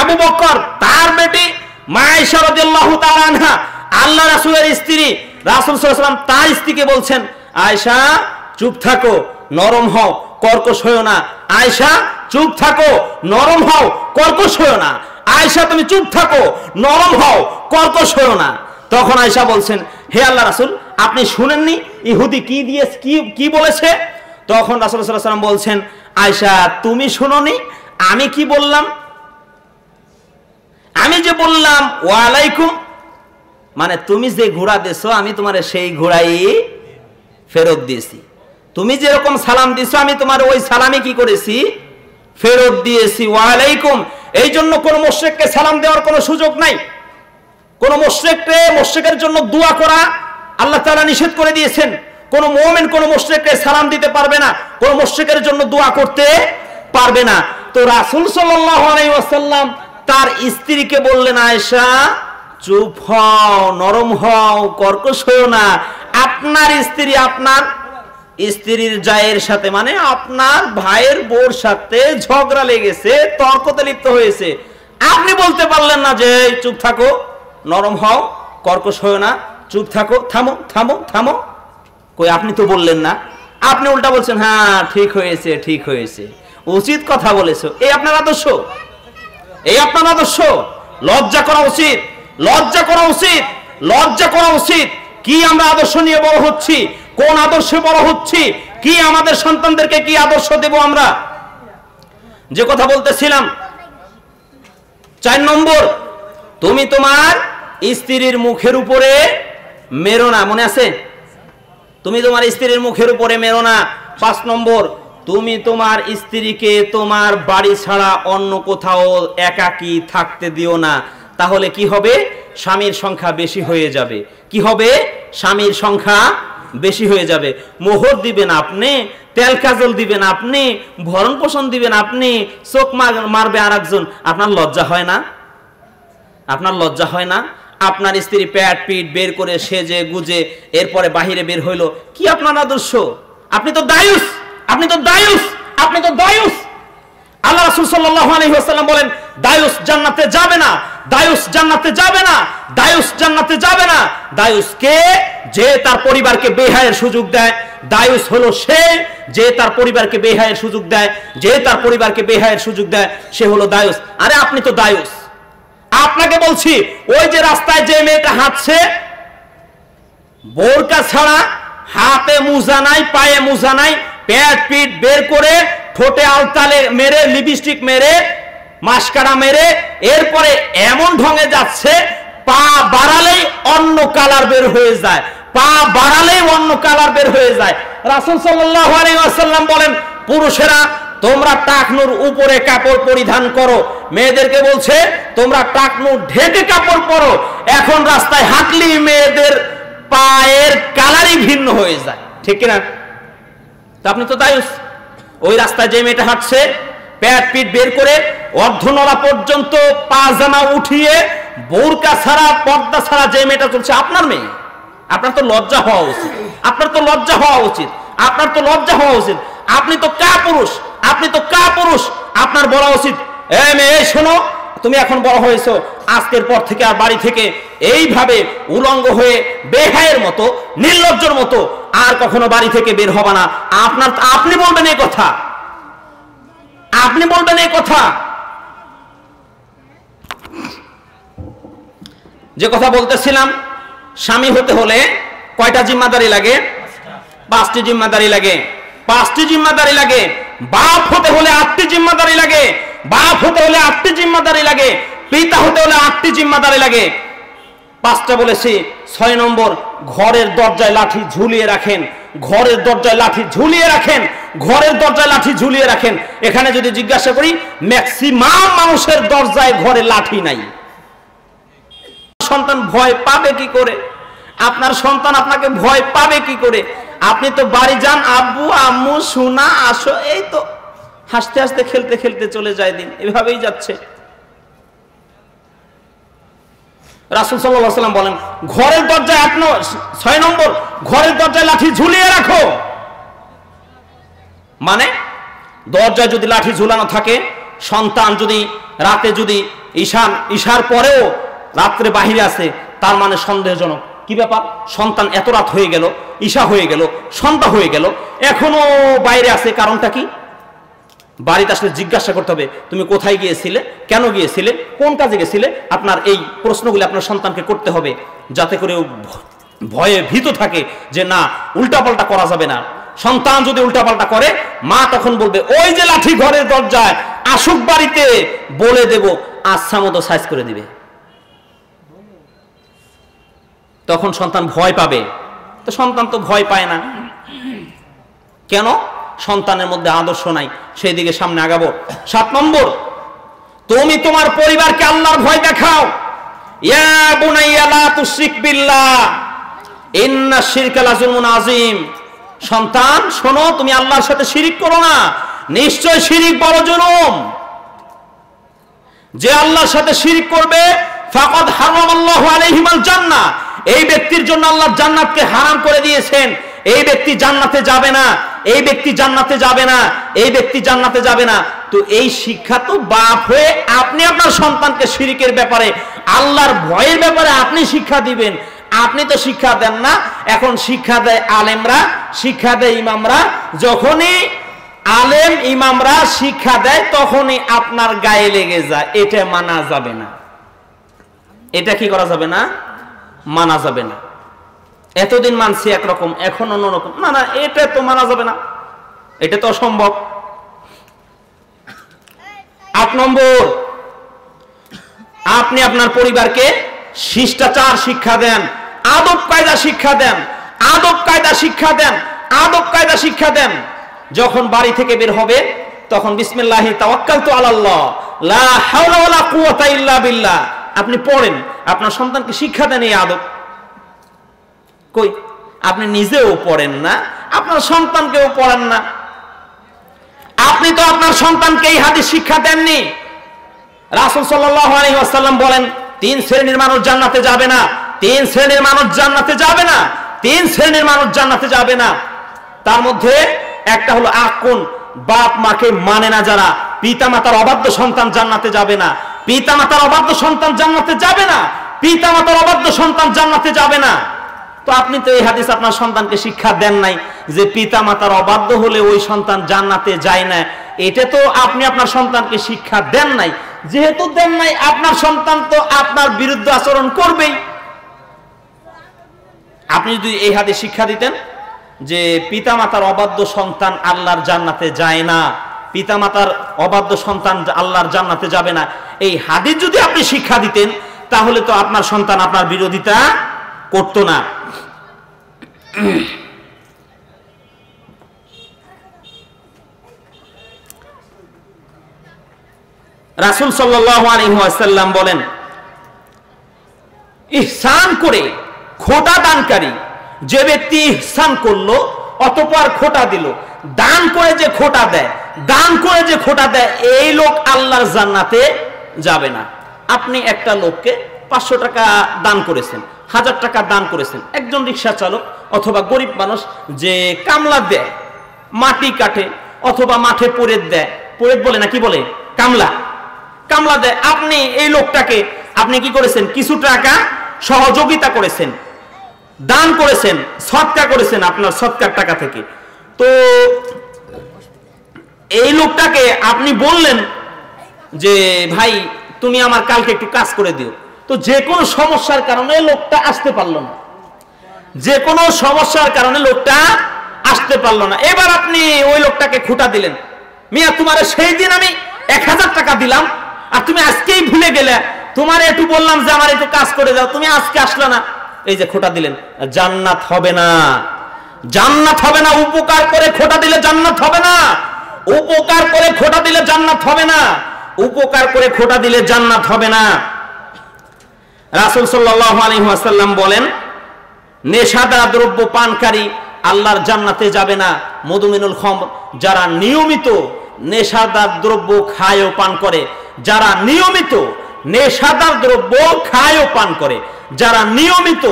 আবু বকর, তার বেটি মা আয়েশা রাদিয়াল্লাহু তাআলা আনহা, আল্লাহ রাসূলের স্ত্রী। রাসূল সাল্লাল্লাহু আলাইহি ওয়াসাল্লাম তার স্ত্রীকে বলছেন, আয়েশা চুপ থাকো, নরম হও, কর্কশ হয়ো না। আয়েশা চুপ থাকো, নরম হও, কর্কশ হয়ো না। আয়েশা তুমি চুপ থাকো, নরম হও, কর্কশ হয়ো না। তখন আয়েশা বলছেন, হে আল্লাহ রাসূল, আপনি শুনেননি ইহুদি কি বলেছে? তখন রাসূল সাল্লাল্লাহু আলাইহি ওয়াসাল্লাম বলছেন, আয়েশা তুমি শুনোনি আমি কি বললাম? আমি যে বললাম ওয়ালাইকুম, মানে তুমি যে ঘোড়া দিছো আমি তোমার সেই ঘোড়াই ফেরত দিয়েছি। তুমি যেরকম সালাম দিছো আমি তোমার ওই সালামই কি করেছি? ফেরত দিয়েছি। ওয়ালাইকুম। এই জন্য কোন মুশরিককে সালাম দেওয়ার কোনো সুযোগ নাই। কোন মুশরিকের জন্য দোয়া করা আল্লাহ তাআলা নিষেধ করে দিয়েছেন। কোন মুমিন কোন মুশরিককে সালাম দিতে পারবে না, কোন মুশরিকের জন্য দোয়া করতে পারবে না। তো রাসূল সাল্লাল্লাহু আলাইহি ওয়াসাল্লাম তার স্ত্রীকে বললেন, আয়েশা চুপ হও, নরম হও, কর্কশ হও না। আপনার স্ত্রী আপনার স্ত্রীর জায়ের সাথে, মানে আপনার ভাইয়ের বউর সাথে ঝগড়া লেগেছে, তর্কতে লিপ্ত হয়েছে। আপনি বলতে পারলেন না যে চুপ থাকো, নরম হও, কর্কশ হও না, চুপ থাকো, থামো থামো থামো। কই আপনি তো বললেন না। আপনি উল্টা বলছেন, হ্যাঁ ঠিক হয়েছে, ঠিক হয়েছে, উচিত কথা বলেছো। এই আপনার আদর্শ, এই আপনার আদর্শ। লজ্জা করা উচিত, লজ্জা করা উচিত, লজ্জা করা উচিত। কি আমরা আদর্শ নিয়ে বড় হচ্ছি, কোন আদর্শে বড় হচ্ছি, কি আমাদের সন্তানদেরকে কি আদর্শ দেব আমরা? যে কথা বলতেছিলাম 4 নম্বর, তুমি তোমার স্ত্রীর মুখের উপরে মেরো না। মনে আছে? তুমি তোমার স্ত্রীর মুখের উপরে মেরো না। 5 নম্বর, তুমি তোমার স্ত্রীকে তোমার বাড়ি ছাড়া অন্য কোথাও একাকী থাকতে দিও না। তাহলে কি হবে? স্বামীর সংখ্যা বেশি হয়ে যাবে। কি হবে? স্বামীর সংখ্যা বেশি হয়ে যাবে। মোহর দিবেন আপনি, তেল কাজল দিবেন আপনি, ভরণ পোষণ দিবেন আপনি, চোখ মারবে আর একজন। আপনার লজ্জা হয় না? আপনার লজ্জা হয় না? আপনার স্ত্রী প্যাট পিট বের করে সেজে গুজে এরপরে বাহিরে বের হইলো, কি আপনার আদর্শ? আপনি তো দায়ুস, আপনি তো দায়ুস, আপনি তো দায়ুস। আল্লাহ রাসূল সাল্লাল্লাহু আলাইহি ওয়াসাল্লাম বলেন, দায়ুস জান্নাতে যাবে না, দায়ুস জান্নাতে যাবে না, দায়ুস জান্নাতে যাবে না। দায়ুস কে? যে তার পরিবারকে বেহায়ের সুযোগ দেয়। দায়ুস হলো সে যে তার পরিবারকে বেহায়ের সুযোগ দেয়, যে তার পরিবারকে বেহায়ের সুযোগ দেয়, সে হলো দায়ুস। আরে আপনি তো দায়ুস। আপনাকে বলছি, ওই যে রাস্তায় যে মেয়েটা হাঁটছে বোরকা ছাড়া, হাতে মুজা নাই, পায়ে মুজা নাই, পেট পিট বের করে, ঠোঁটে আলতালে মেরে, লিপস্টিক মেরে, মাস্কারা মেরে, এরপরে এমন ঢঙে যাচ্ছে পা বাড়ালেই অন্য কালার বের হয়ে যায়, পা বাড়ালেই অন্য কালার বের হয়ে যায়। রাসূল সাল্লাল্লাহু আলাইহি ওয়াসাল্লাম বলেন, পুরুষেরা তোমরা টাকনুর উপরে কাপড় পরিধান করো। মেয়েদেরকে বলছে তোমরা টাকনু ঢেকে কাপড় পরো। এখন রাস্তায় হাঁটলেই মেয়েদের পায়ের কালারই ভিন্ন হয়ে যায়, ঠিক কিনা? তা আপনি তো দায়ুস। ওই রাস্তায় যে মেয়েটা হাঁটছে পেট পিট বের করে অর্ধনলা পর্যন্ত পাজামা উঠিয়ে বোরকা ছাড়া পর্দা ছাড়া যে মেয়েটা চলছে আপনার মেয়ে। আপনার তো লজ্জা হওয়া উচিত, আপনার তো লজ্জা হওয়া উচিত, আপনার তো লজ্জা হওয়া উচিত। আপনি তো কাপুরুষ, আপনি তো কাপুরুষ। আপনার বলা উচিত, এ মেয়ে শোনো, তুমি এখন বড় হয়েছো, আজকের পর থেকে আর বাড়ি থেকে এইভাবে উলঙ্গ হয়ে বেহায়ের মতো, নির্লজ্জের মতো আর কখনো বাড়ি থেকে বের হবে না। আপনি বলবেন এই কথা, আপনি বলবেন এই কথা। যে কথা বলতেছিলাম, স্বামী হতে হলে কয়টা জিম্মাদারি লাগে? 5টি জিম্মাদারি লাগে, 5টি জিম্মাদারি লাগে। বাপ হতে হলে 8টি জিম্মাদারি লাগে, বাপ হতে হলে 8টি জিম্মাদারি লাগে, পিতা হতে হলে 8টি জিম্মাদারি লাগে। 5টা বলেছি। 6 নম্বর, ঘরের দরজায় লাঠি ঝুলিয়ে রাখেন, ঘরের দরজায় লাঠি ঝুলিয়ে রাখেন, ঘরের দরজায় লাঠি ঝুলিয়ে রাখেন। এখানে যদি জিজ্ঞাসা করি, ম্যাক্সিমাম মানুষের দরজায় ঘরে লাঠি নাই। সন্তান ভয় পাবে কি করে? আপনার সন্তান আপনাকে ভয় পাবে কি করে? আপনি তো বাড়ি যান, আব্বু আম্মু সোনা আসো, এই তো হাসতে হাসতে খেলতে খেলতে চলে যায় দিন, এভাবেই যাচ্ছে। রাসূল সাল্লাল্লাহু আলাইহি ওয়াসাল্লাম বলেন, ঘরের দরজায় 6 নম্বর, ঘরের দরজায় লাঠি ঝুলিয়ে রাখো। মানে দরজায় যদি লাঠি ঝুলানো থাকে, সন্তান যদি রাতে যদি ঈশার পরেও রাত্রে বাহিরে আছে, তার মানে সন্দেহজনক। কি ব্যাপার? সন্তান এত রাত হয়ে গেল, ঈশা হয়ে গেল, সন্ধ্যা হয়ে গেল, এখনো বাইরে আছে, কারণটা কি? বাড়িতে আসলে জিজ্ঞাসা করতে হবে, তুমি কোথায় গিয়েছিলে, কেন গিয়েছিলে, কোন কাজে গেছিলে? আপনার এই প্রশ্নগুলি আপনার সন্তানকে করতে হবে, যাতে করে ভয়ে ভীত থাকে যে না, উল্টাপাল্টা করা যাবে না। সন্তান যদি উল্টাপাল্টা করে, মা তখন বলবে, ওই যে লাঠি ঘরের দরজায়, আসুক বাড়িতে, বলে দেব, আচ্ছা মতো সাইজ করে দিবে। তখন সন্তান ভয় পাবে। তো সন্তান তো ভয় পায় না, কেন? সন্তানের মধ্যে আদর্শ নাই। সেই দিকে সামনে আগাবো। 7 নম্বর, তুমি তোমার পরিবারকে আল্লাহর ভয় দেখাও। ইয়া বুনাইয়া লা তুশরিক বিল্লাহ ইন্নাশ শিরকা লাযুলমুন আযীম। সন্তান শোনো, তুমি আল্লাহর সাথে শিরিক করো না, নিশ্চয় শিরিক বড় জুলুম। যে আল্লাহর সাথে শিরিক করবে, ফাকাদ হারামাল্লাহু আলাইহিমাল জান্নাহ, এই ব্যক্তির জন্য আল্লাহ জান্নাতকে হারাম করে দিয়েছেন। এই ব্যক্তি জান্নাতে যাবে না, এই ব্যক্তি জান্নাতে যাবে না, এই ব্যক্তি জান্নাতে যাবে না। তো এই শিক্ষা তো বাপ হয়ে আপনি আপনার সন্তানকে শিরিকের ব্যাপারে, আল্লাহর ভয়ের ব্যাপারে আপনি শিক্ষা দিবেন। আপনি তো শিক্ষা দেন না। এখন শিক্ষা দেয় আলেমরা, শিক্ষা দেয় ইমামরা। যখনই আলেম ইমামরা শিক্ষা দেয়, তখনই আপনার গায়ে লেগে যায়। এটা মানা যাবে না। এটা কি করা যাবে না? মানা যাবে না। এতদিন মানছি একরকম, এখন অন্যরকম, না না, এটা তো মানা যাবে না, এটা তো অসম্ভব। 8 নম্বর, আপনি আপনার পরিবারকে শিষ্টাচার শিক্ষা দেন, আদব কায়দা শিক্ষা দেন, আদব কায়দা শিক্ষা দেন, আদব কায়দা শিক্ষা দেন। যখন বাড়ি থেকে বের হবে, তখন বিসমিল্লাহি তাওয়াক্কালতু আলাল্লাহ লা হাওলা ওয়ালা কুওয়াতা ইল্লা বিল্লাহ আপনি পড়েন। আপনার সন্তানকে শিক্ষা দেন এই আদব। কই, আপনি নিজেও পড়েন না, আপনার সন্তানকেও পড়েন না। আপনি তো আপনার সন্তানকে এই হাদিস শিক্ষা দেননি। রাসূল সাল্লাল্লাহু আলাইহি ওয়াসাল্লাম বলেন, 3 শ্রেণীর মানুষ জান্নাতে যাবে না, 3 শ্রেণীর মানুষ জান্নাতে যাবে না, 3 শ্রেণীর মানুষ জান্নাতে যাবে না। তার মধ্যে একটা হলো আকুন, বাপ মাকে মানে না যারা, পিতা মাতার অবাধ্য সন্তান জান্নাতে যাবে না, পিতা মাতার অবাধ্য সন্তান জান্নাতে যাবে না, পিতা মাতার অবাধ্য সন্তান জান্নাতে যাবে না। তো আপনি তো এই হাদিস আপনার সন্তানকে শিক্ষা দেন নাই যে পিতা মাতার অবাধ্য হলে ওই সন্তান জান্নাতে যায় না। এটা তো আপনি আপনার সন্তানকে শিক্ষা দেন নাই। যেহেতু দেন নাই, আপনার সন্তান তো আপনার বিরুদ্ধে আচরণ করবেই। আপনি যদি এই হাদিস শিক্ষা দিতেন যে পিতা মাতার অবাধ্য সন্তান আল্লাহর জান্নাতে যায় না, পিতা মাতার অবাধ্য সন্তান আল্লাহর জান্নাতে যাবে না, এই হাদিস যদি আপনি শিক্ষা দিতেন, তাহলে তো আপনার সন্তান আপনার বিরোধিতা করতো না। রাসূল সাল্লাল্লাহু আলাইহি ওয়াসাল্লাম বলেন, ইহসান করে খোটা দানকারী যে ব্যক্তি ইহসান করলো অতঃপর খোটা দিল, দান করে যে খোটা দেয়, দান করে যে খোটা দেয়, এই লোক আল্লাহর জান্নাতে যাবে না। আপনি একটা লোককে 500 টাকা দান করেছেন, 1000 টাকা দান করেছেন। একজন রিকশা চালক অথবা গরিব মানুষ যে কামলা দেয়, মাটি কাটে অথবা মাঠে পরেত দেয়, পরেত বলে না কি বলে, কামলা, কামলা দেয়। আপনি এই লোকটাকে আপনি কি করেছেন? কিছু টাকা সহযোগিতা করেছেন, দান করেছেন, সদকা করেছেন আপনার সদকার টাকা থেকে। তো এই লোকটাকে আপনি বললেন যে ভাই তুমি আমার কালকে একটু কাজ করে দিও। তো যে কোনো সমস্যার কারণে লোকটা আসতে পারলো না, যে কোনো সমস্যার কারণে লোকটা আসতে পারলো না। এবার আপনি ওই লোকটাকে খুঁটা দিলেন, মিয়া তোমার সেই দিন আমি 1000 টাকা দিলাম আর তুমি আজকেই ভুলে গেলে, তোমার একটু বললাম যে আমার একটু কাজ করে দাও, তুমি আজকে আসলে না, এই যে খোটা দিলেন। জান্নাত হবে না, জান্নাত হবে না। উপকার করে খোটা দিলে জান্নাত হবে না। উপকার করে খোটা দিলে জান্নাত হবে না। উপকার করে খোটা দিলে জান্নাত হবে না। রাসূল সাল্লাল্লাহু আলাইহি ওয়াসাল্লাম বলেন, নেশাদার দ্রব্য পানকারী আল্লাহর জান্নাতে যাবে না। মদমিনুল খামর, যারা নিয়মিত নেশাদার দ্রব্য খায় ও পান করে, যারা নিয়মিত নেশাদার দ্রব্য খায় ও পান করে, যারা নিয়মিত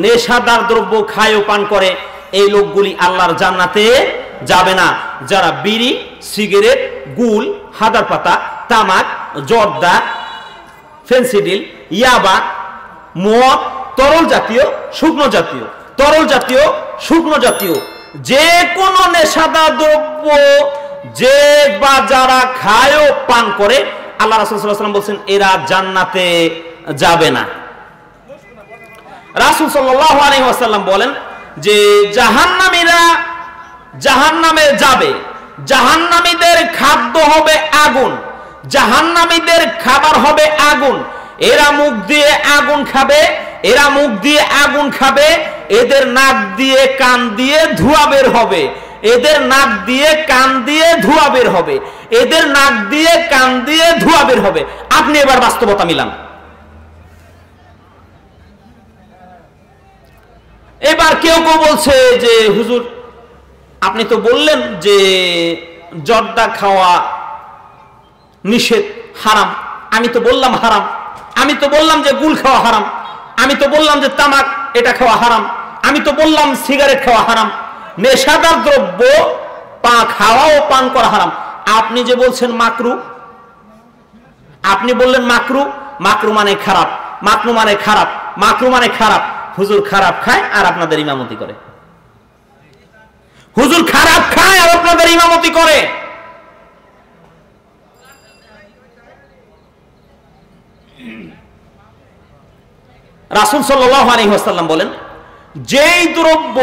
নেশাদার দ্রব্য খায় ও পান করে, এই লোকগুলি আল্লাহর জান্নাতে যাবে না। যারা বিড়ি, সিগারেট, গুল, হাদার পাতা, তামাক, জর্দা, ফেন্সিডিল, ইয়াবা, মদ, তরল জাতীয়, শুকনো জাতীয়, তরল জাতীয়, শুকনো জাতীয় যে কোনো নেশাদার দ্রব্য যে বা যারা খায় ও পান করে, আল্লাহ রাসূল সাল্লাল্লাহু আলাইহি ওয়াসাল্লাম বলেন এরা জান্নাতে যাবে না। রাসূল সাল্লাল্লাহু আলাইহি ওয়াসাল্লাম বলেন যে জাহান্নামীরা জাহান্নামে যাবে, জাহান্নামীদের খাদ্য হবে আগুন, জাহান্নামীদের খাবার হবে আগুন। এরা মুখ দিয়ে আগুন খাবে, এরা মুখ দিয়ে আগুন খাবে, এদের নাক দিয়ে কান দিয়ে ধোঁয়া বের হবে, এদের নাক দিয়ে কান দিয়ে ধোঁয়া বের হবে, এদের নাক দিয়ে কান দিয়ে ধোঁয়া বের হবে। আপনি এবার বাস্তবতা মিলান। এবার কেউ কেউ বলছে যে হুজুর আপনি তো বললেন যে জর্দা খাওয়া নিষেধ, হারাম। আমি তো বললাম হারাম। আমি তো বললাম যে গুল খাওয়া হারাম। আমি তো বললাম যে তামাক এটা খাওয়া হারাম। আমি তো বললাম সিগারেট খাওয়া হারাম। নেশাদার দ্রব্য খাওয়া ও পান করা হারাম। আপনি যে বলছেন মাকরু, আপনি বললেন মাকরু, মাকরু মানে খারাপ, মাকরু মানে খারাপ, মাকরু মানে খারাপ। হুজুর খারাপ খায় আর আপনাদের ইমামতি করে। হুজুর খারাপ খায় আর আপনাদের ইমামতি করে। রাসূল সাল্লাল্লাহু আলাইহি ওয়াসাল্লাম বলেন, যেই দ্রব্য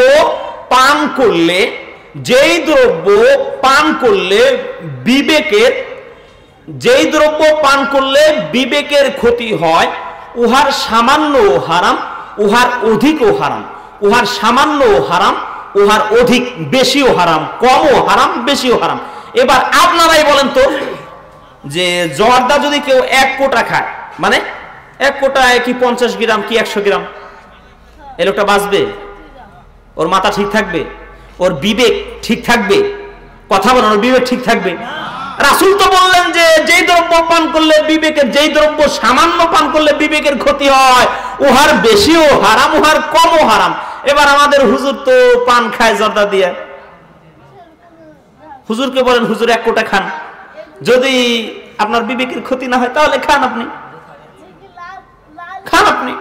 পান করলে, যেই দ্রব্য পান করলে বিবেকের, যেই দ্রব্য পান করলে বিবেকের ক্ষতি হয়, উহার সামান্য হারাম, উহার অধিকও হারাম। উহার সামান্য হারাম, উহার অধিক বেশিও হারাম, কমও হারাম, বেশিও হারাম। এবার আপনারাই বলেন তো যে জর্দা যদি কেউ 1 কোটা খায়, মানে 1 কোটায় কি 50 গ্রাম কি 100 গ্রাম, এ লোকটা বাঁচবে? ওর মাথা ঠিক থাকবে? ওর বিবেক ঠিক থাকবে? কথা বলেন, ওর বিবেক ঠিক থাকবে? রাসূল তো বললেন যে যেই দ্রব্য পান করলে বিবেকের, যেই দ্রব্য সামান্য পান করলে বিবেকের ক্ষতি হয়, উহার বেশিও হারাম, উহার কমও হারাম। এবার আমাদের হুজুর তো পান খায় জর্দা দিয়ে। হুজুরকে বলেন হুজুর 1 কোটা খান, যদি আপনার বিবেকের ক্ষতি না হয় তাহলে খান, আপনি খান, আপনি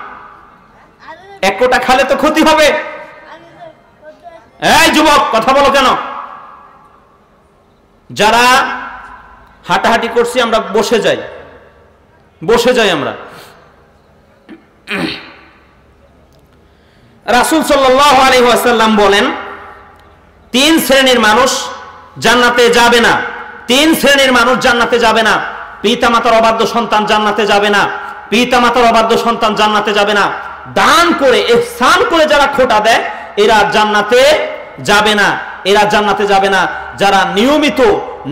1 কোটা খালে তো ক্ষতি হবে। এই যুবক কথা বলো কেন? যারা হাঁটাহাঁটি করছি আমরা বসে যাই, বসে যাই আমরা। রাসূল সাল্লাল্লাহু আলাইহি ওয়াসাল্লাম বলেন 3 শ্রেণীর মানুষ জান্নাতে যাবে না। 3 শ্রেণীর মানুষ জান্নাতে যাবে না। পিতামাতার অবাধ্য সন্তান জান্নাতে যাবে না। পিতামাতার অবাধ্য সন্তান জান্নাতে যাবে না। দান করে, ইহসান করে যারা খোটা দেয়, এরা জান্নাতে যাবে না। এরা জান্নাতে যাবে না। যারা নিয়মিত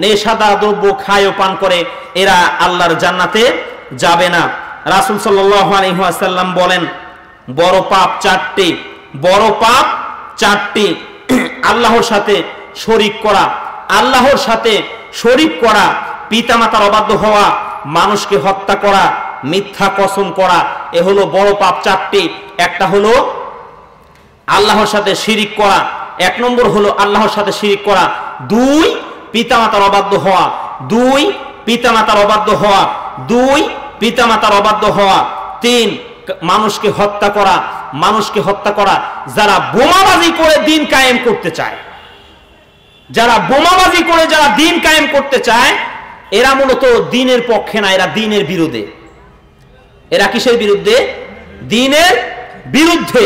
নেশাদার দ্রব্য খায় ও পান করে, এরা আল্লাহর জান্নাতে যাবে না। রাসূল সাল্লাল্লাহু আলাইহি ওয়াসাল্লাম বলেন বড় পাপ 4টি, বড় পাপ 4টি। আল্লাহর সাথে শরীক করা, আল্লাহর সাথে শরীক করা, পিতামাতার অবাধ্য হওয়া, মানুষকে হত্যা করা, মিথ্যা কসম করা, এ হলো বড় পাপ 4টি। একটা হলো আল্লাহর সাথে শিরিক করা, 1 নম্বর হলো আল্লাহর সাথে শিরিক করা। 2 পিতামাতার অবাধ্য হওয়া, 2 পিতামাতার অবাধ্য হওয়া, 2 পিতামাতার অবাধ্য হওয়া। 3 মানুষকে হত্যা করা, মানুষকে হত্যা করা। যারা বোমাবাজি করে দিন কায়েম করতে চায়, যারা বোমাবাজি করে যারা দিন কায়েম করতে চায়, এরা মূলত দ্বীনের পক্ষে না, এরা দ্বীনের বিরুদ্ধে। এরা কিসের বিরুদ্ধে? দ্বীনের বিরুদ্ধে।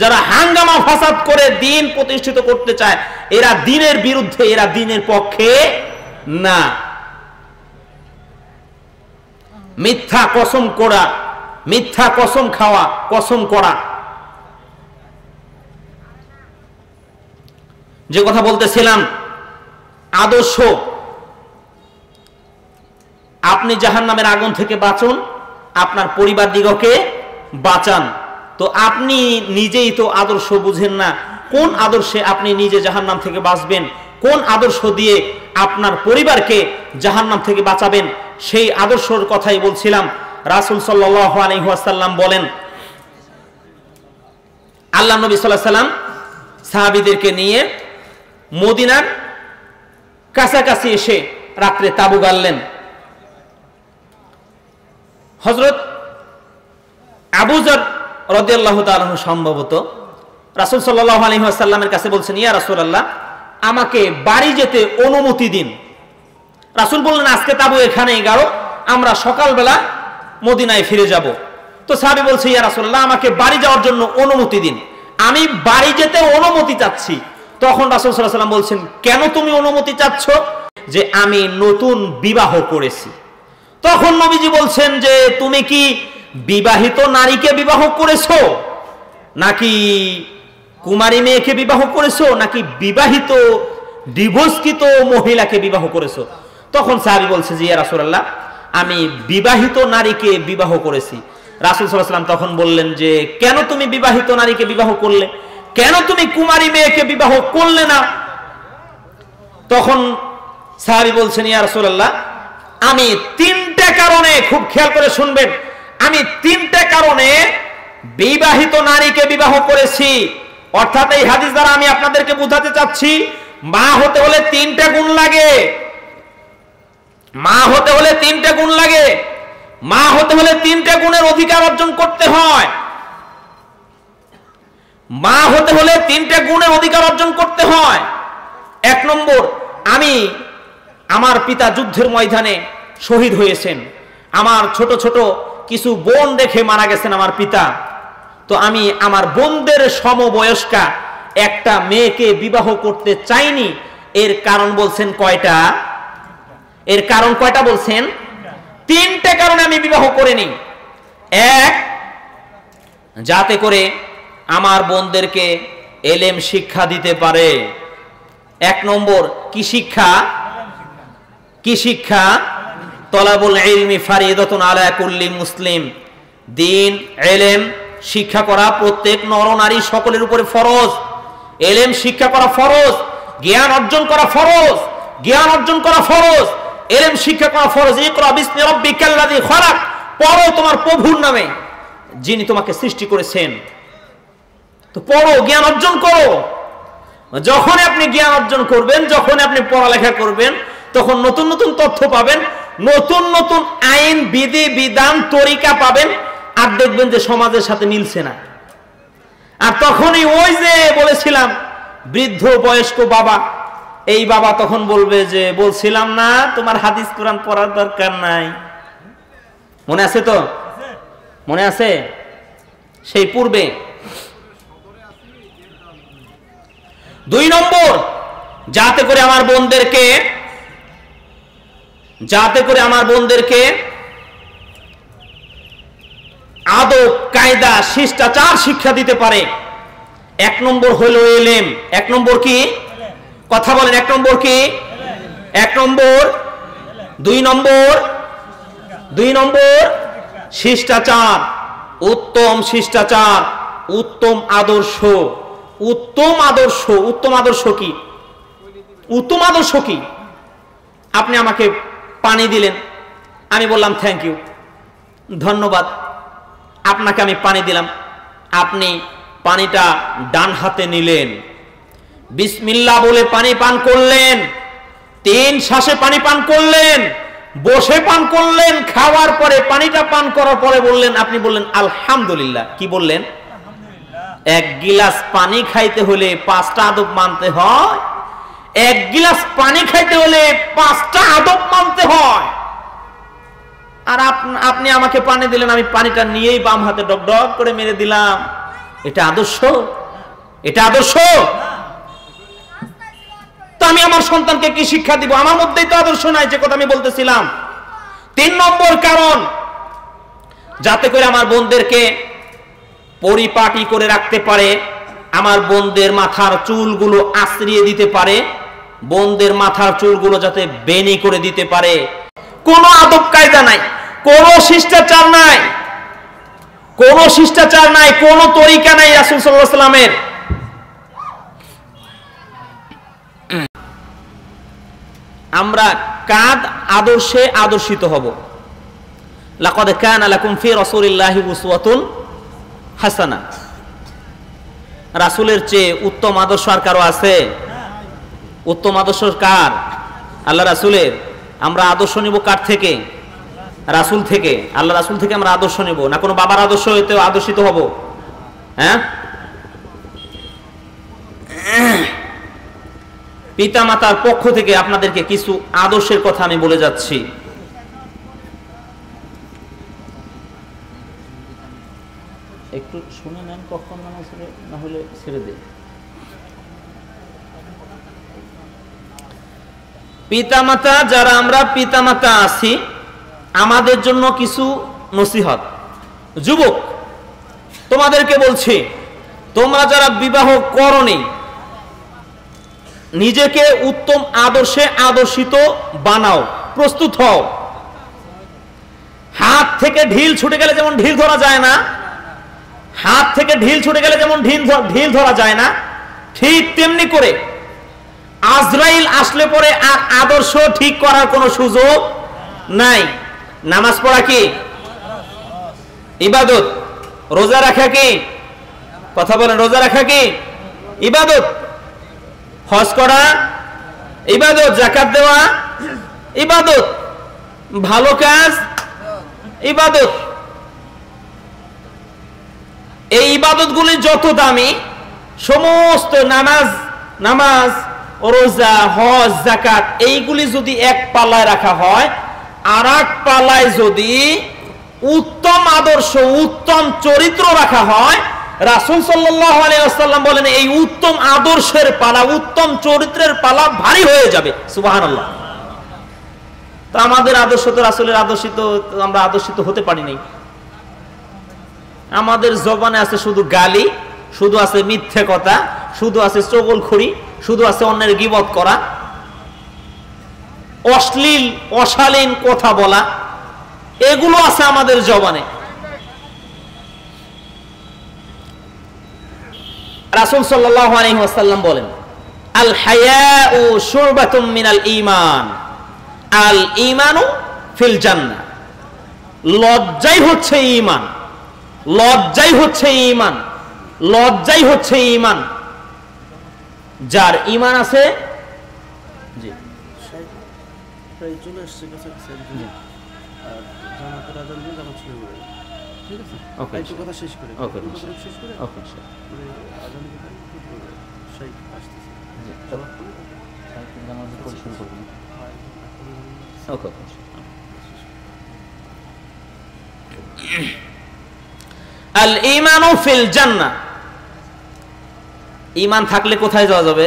যারা হাঙ্গামা ফাসাদ করে দ্বীন প্রতিষ্ঠিত করতে চায়, এরা দ্বীনের বিরুদ্ধে, এরা দ্বীনের পক্ষে না। মিথ্যা কসম করা, মিথ্যা কসম খাওয়া, কসম করা, যে কথা বলতেছিলাম, আদর্শ, আপনি জাহান্নামের আগুন থেকে বাঁচুন, আপনার পরিবার দিগকে বাঁচান। তো আপনি নিজেই তো আদর্শ বুঝেন না, কোন আদর্শে আপনি নিজে জাহান্নাম থেকে বাঁচবেন, কোন আদর্শ দিয়ে আপনার পরিবারকে জাহান্নাম থেকে বাঁচাবেন, সেই আদর্শর কথাই বলছিলাম। রাসূল সাল্লাল্লাহু আলাইহি ওয়াসাল্লাম বলেন, আল্লাহ নবী সাল্লাল্লাহু আলাইহি ওয়াসাল্লাম সাহাবীদেরকে নিয়ে মদিনার কাছাকাছি এসে রাত্রে তাঁবু গাড়লেন। হযরত আবু যর রাদিয়াল্লাহু তাআলা সম্ভবত রাসূল সাল্লাল্লাহু আলাইহি ওয়াসাল্লামের কাছে বলছেন, ইয়া রাসূলুল্লাহ, আমাকে বাড়ি যেতে অনুমতি দিন। রাসূল বললেন, আজকে তাঁবু এখানেই গাড়ো, আমরা সকালবেলা মদিনায় ফিরে যাব। তো সাহাবী বলছে, ইয়া রাসূলুল্লাহ, আমাকে বাড়ি যাওয়ার জন্য অনুমতি দিন, আমি বাড়ি যেতে অনুমতি চাচ্ছি। তখন রাসূল সাল্লাল্লাহু আলাইহি ওয়াসাল্লাম বলছেন, কেন তুমি অনুমতি চাচ্ছ? যে আমি নতুন বিবাহ করেছি। তখন নবীজি বলছেন যে তুমি কি বিবাহিত নারীকে বিবাহ করেছো, নাকি কুমারী মেয়েকে বিবাহ করেছো, নাকি বিবাহিত ডিভোর্সকৃত মহিলাকে বিবাহ করেছো? তখন সাহাবী বলছে যে ইয়া রাসূলুল্লাহ, আমি বিবাহিত নারীকে বিবাহ করেছি। রাসূল সাল্লাল্লাহু আলাইহি ওয়াসাল্লাম তখন বললেন যে কেন তুমি বিবাহিত নারীকে বিবাহ করলে, কেন তুমি কুমারী মেয়েকে বিবাহ করলে না? তখন সাহাবী বলছেন, ইয়া রাসূলুল্লাহ, আমি তিনটা কারণে, খুব খেয়াল করে শুনবেন, আমি তিনটা কারণে বিবাহিত নারীকে বিবাহ করেছি। অর্থাৎ এই হাদিস দ্বারা আমি আপনাদেরকে বোঝাতে চাচ্ছি, মা হতে হলে তিনটা গুণ লাগে। মা হতে হলে তিনটা গুণ লাগে। মা হতে হলে তিনটা গুণের অধিকার অর্জন করতে হয়। মা হতে হলে তিনটা গুণের অধিকার অর্জন করতে হয়। এক নম্বর, আমার পিতা যুদ্ধের ময়দানে শহীদ হয়েছেন, আমার ছোট ছোট কিছু বোন রেখে মারা গেছেন আমার পিতা। তো আমি আমার বোনদের সমবয়স্কা একটা মেয়েকে বিবাহ করতে চাইনি। এর কারণ বলছেন কয়টা? এর কারণ কয়টা বলছেন? তিনটা কারণে আমি বিবাহ করিনি। এক, যাতে করে আমার বোনদেরকে এলেম শিক্ষা দিতে পারে। এক নম্বর, কি শিক্ষা? কি শিক্ষা? তলাবুল ইলমি ফারিদাতুন আলা কুল্লি মুসলিম। দ্বীন ইলম শিক্ষা করা প্রত্যেক নর নারী সকলের উপরে ফরজ। ইলম শিক্ষা করা ফরজ, জ্ঞান অর্জন করা ফরজ, জ্ঞান অর্জন করা ফরজ, ইলম শিক্ষা করা ফরজ। ইকরা বিসমি রাব্বিকাল্লাযী খালাক, পড়ো তোমার প্রভুর নামে যিনি তোমাকে সৃষ্টি করেছেন। তো পড়ো, জ্ঞান অর্জন করো। যখন আপনি জ্ঞান অর্জন করবেন, যখন আপনি পড়ালেখা করবেন, তখন নতুন নতুন তথ্য পাবেন, নতুন নতুন আইন বিধি বিধান তরিকা পাবেন, আর দেখবেন যে সমাজের সাথে মিলছে না। আর তখনই ওই যে বলেছিলাম বৃদ্ধ বয়স্ক বাবা, এই বাবা তখন বলবে যে বলছিলাম না তোমার হাদিস কোরআন পড়ার দরকার নাই। মনে আছে তো? মনে আছে? সেই পূর্বে। দুই নম্বর, যাতে করে আমার বোনদেরকে আদব কায়দা শিষ্টাচার শিক্ষা দিতে পারে। এক নম্বর হলো ইলম। এক নম্বর কি? কথা বলেন, এক নম্বর কি? এক নম্বর। দুই নম্বর শিষ্টাচার, উত্তম শিষ্টাচার, উত্তম আদর্শ। উত্তম আদর্শ, উত্তম আদর্শ কি? উত্তম আদর্শ কি? আপনি আমাকে পানি দিলেন, আমি বললাম থ্যাংক ইউ, ধন্যবাদ, আপনাকে আমি পানি দিলাম। আপনি পানিটা ডান হাতে নিলেন, বিসমিল্লাহ বলে পানি পান করলেন, 3 শ্বাসে পানি পান করলেন, বসে পান করলেন, খাওয়ার পরে পানিটা পান করার পরে বললেন, আপনি বললেন আলহামদুলিল্লাহ। কি বললেন? এক গিলাস পানি খাইতে হলে 5টা আদব মানতে হয়। এক গিলাস পানি খাইতে হলে 5টা আদব মানতে হয়। আর আপনি আমাকে পানি দিলেন, আমি পানিটা নিয়েই বাম হাতে ডক ডক করে মেরে দিলাম। এটা আদর্শ? এটা আদর্শ? তো আমি আমার সন্তানকে কি শিক্ষা দিব? আমার মধ্যেই তো আদর্শ নাই, যে কথা আমি বলতেছিলাম। 3 নম্বর কারণ, যাতে করে আমার বোনদেরকে পরিপাটি করে রাখতে পারে, আমার বোনদের মাথার চুলগুলো আশ্রিয়ে দিতে পারে, বোনদের মাথার চুলগুলো যাতে বেনি করে দিতে পারে। কোনো আদব কায়দা নাই, কোনো শিষ্টাচার নাই, কোনো শিষ্টাচার নাই, কোনো তরিকা নাই রাসূল সাল্লাল্লাহু আলাইহি ওয়াসাল্লামের। আমরা কাদ আদর্শে আদর্শিত হব। লাকাদ কানা লাকুম ফি রাসূলিল্লাহি উসওয়াতুন হাসানাহ। রাসূলের চেয়ে উত্তম আদর্শ আর কারো আছে? উত্তম আদর্শ কার? আল্লাহ রাসূলের। আমরা আদর্শ নিব কার থেকে? রাসূল থেকে। আল্লাহ রাসূল থেকে আমরা আদর্শ নিব, না কোনো বাবার আদর্শ হইতে আদর্শিত হব? হ্যাঁ, পিতা মাতার পক্ষ থেকে আপনাদেরকে কিছু আদর্শের কথা আমি বলে যাচ্ছি। একটু শুনে নেন, কখন নামাজ না হলে ছেড়ে দে। পিতামাতা যারা আমরা পিতামাতা আছি, আমাদের জন্য কিছু নসিহত। যুবক, তোমাদেরকে বলছি, তোমরা যারা বিবাহ করনি, নিজেকে উত্তম আদর্শে আদর্শিত বানাও, প্রস্তুত হও। হাত থেকে ঢিল ছুটে গেলে যেমন ঢিল ধরা যায় না, হাত থেকে ঢিল ছুটে গেলে যেমন ঢিল ধরা যায় না, ঠিক তেমনি করে আজরাইল আসলে পরে আর আদর্শ ঠিক করার কোনো সুযোগ নাই। নামাজ পড়া কি ইবাদত? রোজা রাখা কি? কথা বলেন, রোজা রাখা কি ইবাদত? হজ করা ইবাদত, যাকাত দেওয়া ইবাদত, ভালো কাজ ইবাদত। এই ইবাদতগুলি যত দামি, সমস্ত নামাজ, রোজা, হজ, যাকাত এইগুলি যদি এক পাল্লায় রাখা হয়, আর এক পাল্লায় যদি উত্তম আদর্শ, উত্তম চরিত্র রাখা হয়, রাসূল সাল্লাল্লাহু আলাইহি ওয়াসাল্লাম বলেন এই উত্তম আদর্শের পালা, উত্তম চরিত্রের পালা ভারী হয়ে যাবে। সুবহানাল্লাহ। তো আমাদের আদর্শ তো রাসূলের আদর্শিত, আমরা আদর্শিত হতে পারি নাই। আমাদের জবানে আছে শুধু গালি, শুধু আছে মিথ্যে কথা, শুধু আছে চগলখড়ি, শুধু আছে অন্যের গীবত করা, অশ্লীল অশালীন কথা বলা, এগুলো আছে আমাদের জবানে। রাসূল সাল্লাল্লাহু আলাইহি ওয়াসাল্লাম বলেন, আল হায়াউ শুরবাতুম মিনাল ঈমান, আল ঈমানু ফিল জান্নাহ। লজ্জাই হচ্ছে ঈমান, লজ্জাই হচ্ছে ঈমান, লজ্জাই হচ্ছে ঈমান। যার ঈমান আছে, জি প্রায় চলে আসছে কাছাকাছি, আর জামাতের আজান দিয়ে জামাত শুরু করে, ঠিক আছে? ওকে, একটু কথা শেষ করে, ওকে শেষ করে, ওকে আজান দিয়ে শাইখ আসতেছে, জি চলো শাইখ নামাজ পড়া শুরু করব। ওকে, আল ঈমানু ফিল জান্নাহ। ঈমান থাকলে কোথায় যাওয়া যাবে?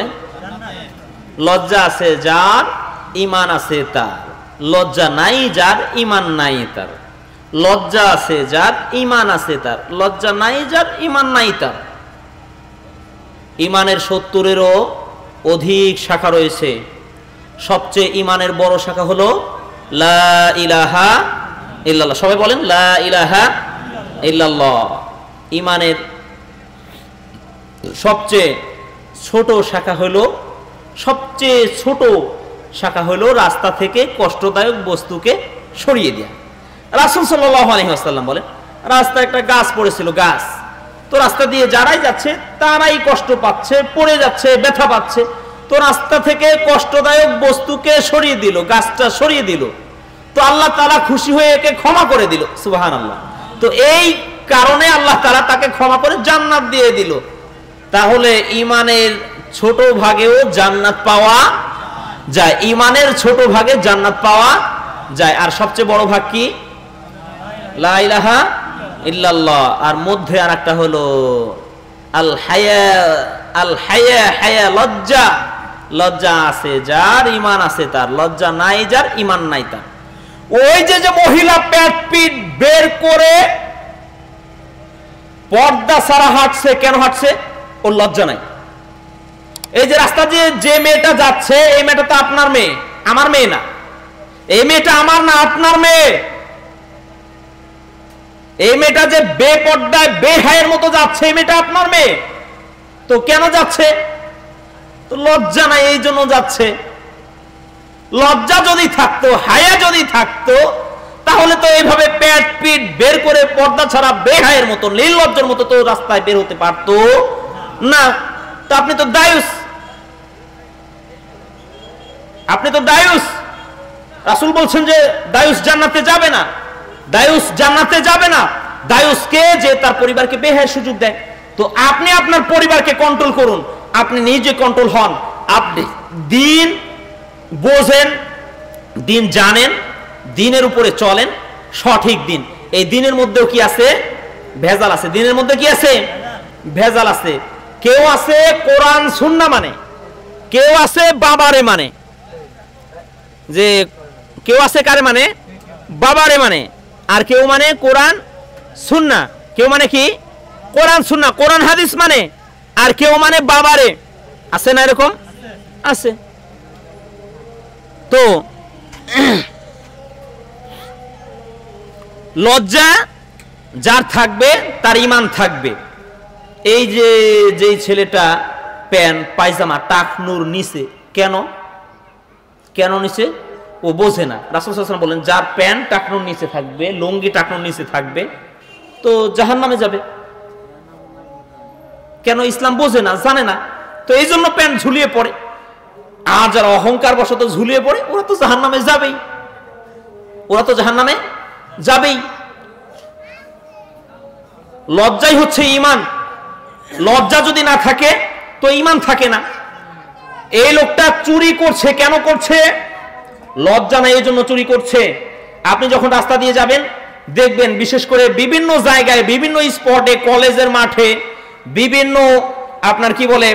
লজ্জা আছে যার, ঈমান আছে তার। লজ্জা নাই যার, ঈমান নাই তার। লজ্জা আছে যার, ঈমান আছে তার। লজ্জা নাই যার, ঈমান নাই তার। ঈমানের ৭০-এরও অধিক শাখা রয়েছে। সবচেয়ে ঈমানের বড় শাখা হলো লা ইলাহা ইল্লাল্লাহ। সবাই বলেন লা ইলাহা ইল্লাল্লাহ। ঈমানের সবচেয়ে ছোট শাখা হলো, সবচেয়ে ছোট শাখা হলো রাস্তা থেকে কষ্টদায়ক বস্তুকে সরিয়ে দেয়া। রাসূল সাল্লাল্লাহু আলাইহি ওয়াসাল্লাম বলেন, রাস্তায় একটা গাছ পড়েছিল, গাছ তো রাস্তা দিয়ে যারাই যাচ্ছে তারাই কষ্ট পাচ্ছে, পড়ে যাচ্ছে, ব্যথা পাচ্ছে। তো রাস্তা থেকে কষ্টদায়ক বস্তুকে সরিয়ে দিল, গাছটা সরিয়ে দিল। তো আল্লাহ তাআলা খুশি হয়ে একে ক্ষমা করে দিল। সুবহানাল্লাহ। তো এই কারণে আল্লাহ তাআলা তাকে ক্ষমা করে জান্নাত দিয়ে দিল। তাহলে ঈমানের ছোট ভাগেও জান্নাত পাওয়া যায়, ঈমানের ছোট ভাগে জান্নাত পাওয়া যায়। আর সবচেয়ে বড় ভাগ কি? লা ইলাহা ইল্লাল্লাহ। আর মধ্যে আর একটা হলো আল হায়া, আল হায়া, হায়া লজ্জা। লজ্জা আছে যার, ঈমান আছে তার। লজ্জা নাই যার, ঈমান নাই তার। ওই যে মহিলা পেট পিট বের করে পর্দা ছাড়া হাঁটছে, কেন হাঁটছে? ওর লজ্জা নাই। এই যে রাস্তা দিয়ে যে মেয়েটা যাচ্ছে, এই মেয়েটা তো আপনার মেয়ে, আমার মেয়ে না। এই মেয়েটা আমার না, আপনার মেয়ে। এই মেয়েটা যে বেপর্দায় বেহায়ের মতো যাচ্ছে, এই মেয়েটা আপনার মেয়ে। তো কেন যাচ্ছে? তো লজ্জা নাই, এই জন্য যাচ্ছে। লজ্জা যদি থাকতো, হায়া যদি থাকতো, তাহলে তো এইভাবে পেট পিট বের করে পর্দা ছাড়া বেহায়ের মতো, নির্লজ্জের মতো তো রাস্তায় বের হতে পারতো না। তো আপনি তো দায়ুস, আপনি তো দায়ুস। রাসূল বলছেন যে দায়ুস জান্নাতে যাবে না, দায়ুস জান্নাতে যাবে না। দায়ুসকে যে তার পরিবারকে বেহায়ের সুযোগ দেয়। তো আপনি আপনার পরিবারকে কন্ট্রোল করুন, আপনি নিজে কন্ট্রোল হন, আপনি দিন বোঝেন, দিন জানেন, দিনের উপরে চলেন, সঠিক দিন। এই দিনের মধ্যেও কি আছে? ভেজাল আছে। দিনের মধ্যে কি আছে? ভেজাল আছে। কেউ আছে কোরআন সুন্নাহ মানে, কেউ আছে বাবারে মানে। যে কেউ আছে কারে মানে? বাবারে মানে। আর কেউ মানে কোরআন সুন্নাহ। কেউ মানে কি? কোরআন সুন্নাহ, কোরআন হাদিস মানে। আর কেউ মানে বাবারে। আছে না এরকম? আছে। তো লজ্জা যার থাকবে তার ঈমান থাকবে। এই যে যেই ছেলেটা প্যান্ট পায়জামা টাকনুর নিচে, কেন কেন নিচে? ও বোঝে না। রাসূল সাল্লাল্লাহু আলাইহি ওয়াসাল্লাম বলেন যার প্যান্ট টাকনুর নিচে থাকবে, লুঙ্গি টাকনুর নিচে থাকবে, তো জাহান্নামে যাবে। কেন? ইসলাম বোঝে না, জানে না, তো এই জন্য প্যান্ট ঝুলিয়ে পড়ে। আর যারা অহংকার বশত ঝুলিয়ে পড়ে, ওরা তো জাহান্নামে যাবেই, ওরা তো জাহান্নামে যাবেই। লজ্জাই হচ্ছে ঈমান। লজ্জা যদি না থাকে তো ঈমান থাকে না। এই লোকটা চুরি করছে, কেন করছে? লজ্জা নাই, এই জন্য চুরি করছে। আপনি যখন রাস্তা দিয়ে যাবেন দেখবেন, বিশেষ করে বিভিন্ন জায়গায়, বিভিন্ন স্পটে, কলেজের মাঠে, বিভিন্ন আপনার কি বলে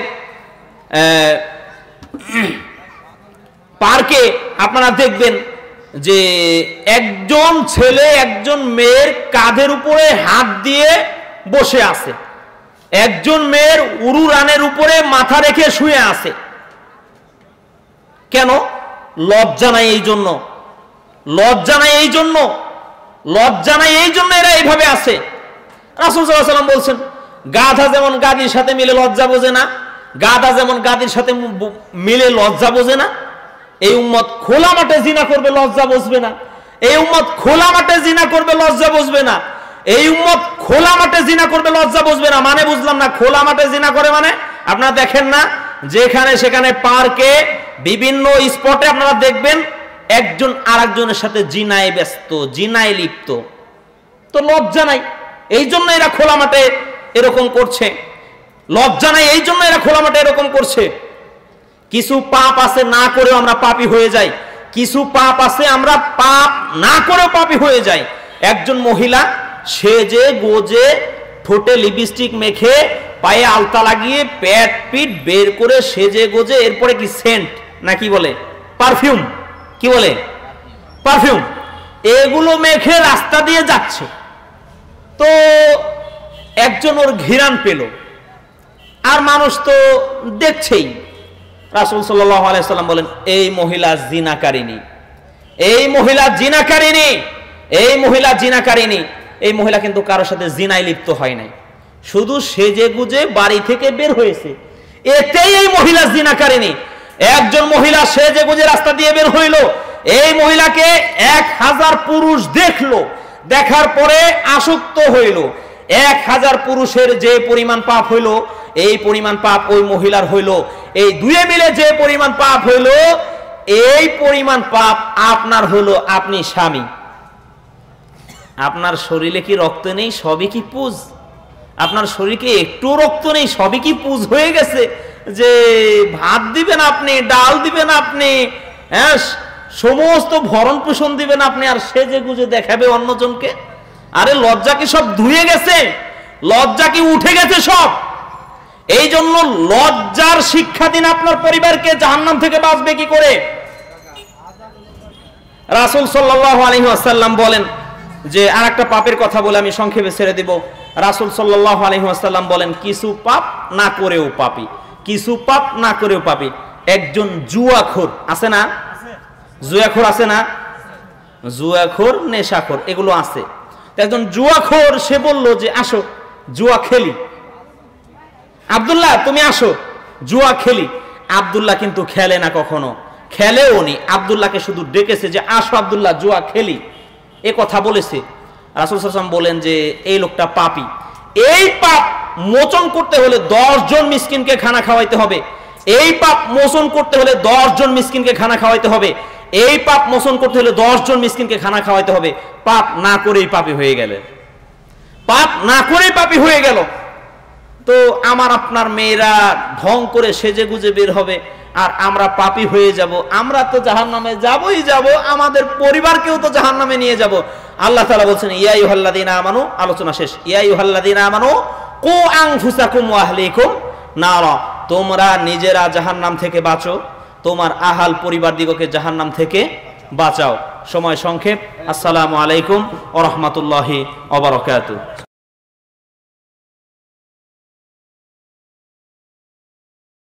পার্কে আপনারা দেখবেন যে একজন ছেলে একজন মেয়ের কাঁধের উপরে হাত দিয়ে বসে আছে, একজন মেয়ের উরু রানের উপরে মাথা রেখে শুয়ে আছে। কেন? লজ্জা নাই এই জন্য, লজ্জা নাই এই জন্য, লজ্জা নাই এই জন্য এরা এইভাবে আছে। রাসূল সাল্লাল্লাহু আলাইহি ওয়াসাল্লাম বলছেন গাধা যেমন গাদির সাথে মিলে লজ্জা বোঝে না, গাধা যেমন গাদির সাথে মিলে লজ্জা বোঝে না, এই উম্মত খোলা মাঠে জিনা করবে লজ্জা বুঝবে না। এই উম্মত খোলা মাঠে জিনা করবে লজ্জা বুঝবে না। এই উম্মত খোলা মাঠে জিনা করবে লজ্জা বুঝবে না। মানে বুঝলাম না, খোলা মাঠে জিনা করে মানে? আপনারা দেখেন না যেখানে সেখানে পার্কে বিভিন্ন স্পটে আপনারা দেখবেন একজন আরেকজনের সাথে জিনায় ব্যস্ত, জিনায় লিপ্ত। তো লজ্জা নাই, এই জন্য এরা খোলা মাঠে এরকম করছে। লজ্জা নাই, এই জন্য এরা খোলা মাঠে এরকম করছে। কিছু পাপ আছে না করেও আমরা পাপী হয়ে যাই, কিছু পাপ আছে আমরা পাপ না করেও পাপী হয়ে যাই। একজন মহিলা সেজে গোজে, ঠোঁটে লিপস্টিক মেখে, পায়ে আলতা লাগিয়ে, পেট পিট বের করে সেজে গোজে, এরপরে কি সেন্ট না কি বলে পারফিউম, কি বলে পারফিউম, এগুলো মেখে রাস্তা দিয়ে যাচ্ছে। তো একজন ওর ঘিরান পেল, আর মানুষ তো দেখছেই। রাসূল সাল্লাল্লাহু আলাইহি ওয়াসাল্লাম বলেন এই মহিলা জিনাকারিনী, এই মহিলা জিনাকারিনী, এই মহিলা জিনাকারিনী। এই মহিলা কিন্তু কারোর সাথে জিনায় লিপ্ত হয় নাই, শুধু সেজে গুজে বাড়ি থেকে বের হয়েছে, এতেই এই মহিলা জিনাকারিনী। একজন মহিলা সেজে গুজে রাস্তা দিয়ে বের হইল, এই মহিলাকে 1000 পুরুষ দেখলো, দেখার পরে আসক্ত হইল। 1000 পুরুষের যে পরিমাণ পাপ হইল, এই পরিমাণ পাপ ওই মহিলার হইল। এই দুয়ে মিলে যে পরিমাণ পাপ হইল, এই পরিমাণ পাপ আপনার হলো। আপনি স্বামী, আপনার শরীরে কি রক্ত নেই? সবই কি পুজ? আপনার শরীরে একটু রক্ত নেই? সবই কি পুজ হয়ে গেছে? যে ভাত দিবেন আপনি, ডাল দিবেন আপনি, হ্যাঁ, সমস্ত ভরণ পোষণ দিবেন আপনি, আর সেজে গুজে দেখাবে অন্যজনকে? আরে লজ্জা কি সব ধুয়ে গেছে? লজ্জা কি উঠে গেছে সব? এই জন্য লজ্জার শিক্ষা দিন আপনার পরিবারকে। জাহান্নাম থেকে বাঁচবে কি করে? রাসূল সাল্লাল্লাহু আলাইহি ওয়াসাল্লাম বলেন যে, আর একটা পাপের কথা বলে আমি সংক্ষেপে ছেড়ে দিব। রাসূল সাল্লাল্লাহু আলাইহি ওয়াসাল্লাম বলেন কিছু পাপ না করেও পাপী, কিছু পাপ না করেও পাপী। একজন জুয়াখোর আছে না, জুয়াখোর আছে না, জুয়াখোর নেশাখোর এগুলো আছে। একজন জুয়াখোর সে বলল যে আসো জুয়া খেলি, আব্দুল্লাহ তুমি আসো জুয়া খেলি। আব্দুল্লাহ কিন্তু খেলে না, কখনো খেলেও নি। আব্দুল্লাহকে শুধু ডেকেছে যে আসো আব্দুল্লাহ জুয়া খেলি, এ কথা বলেছে। রাসূল সাল্লাল্লাহু আলাইহি ওয়াসাল্লাম বলেন যে এই লোকটা পাপী। এই পাপ মোচন করতে হলে 10 জন মিসকিনকে খানা খাওয়াইতে হবে। এই পাপ মোচন করতে হলে 10 জন মিসকিনকে খানা খাওয়াইতে হবে। এই পাপ মোচন করতে হলে 10 জন মিসকিনকে খানা খাওয়াইতে হবে। পাপ না করেই পাপী হয়ে গেলে, পাপ না করেই পাপী হয়ে গেল। তো আমার আপনার মেয়েরা ঢং করে সেজে গুজে বের হবে আর আমরা পাপী হয়ে যাব। আমরা তো জাহান্নামে যাবই যাব, আমাদের পরিবারকেও তো জাহান্নামে নিয়ে যাব। আল্লাহ তাআলা বলছেন ইয়া আইয়ুহাল্লাযীনা আমানু, আলোচনা শেষ। ইয়া আইয়ুহাল্লাযীনা আমানু কু আনফুসাকুম ওয়া আহলিকুম নারা, তোমরা নিজেরা জাহান্নাম থেকে বাঁচো, তোমার আহাল পরিবার দিগকে জাহান্নাম থেকে বাঁচাও। সময় সংক্ষেপ। আসসালামু আলাইকুম ওয়া রাহমাতুল্লাহি ওয়া বারাকাতুহু।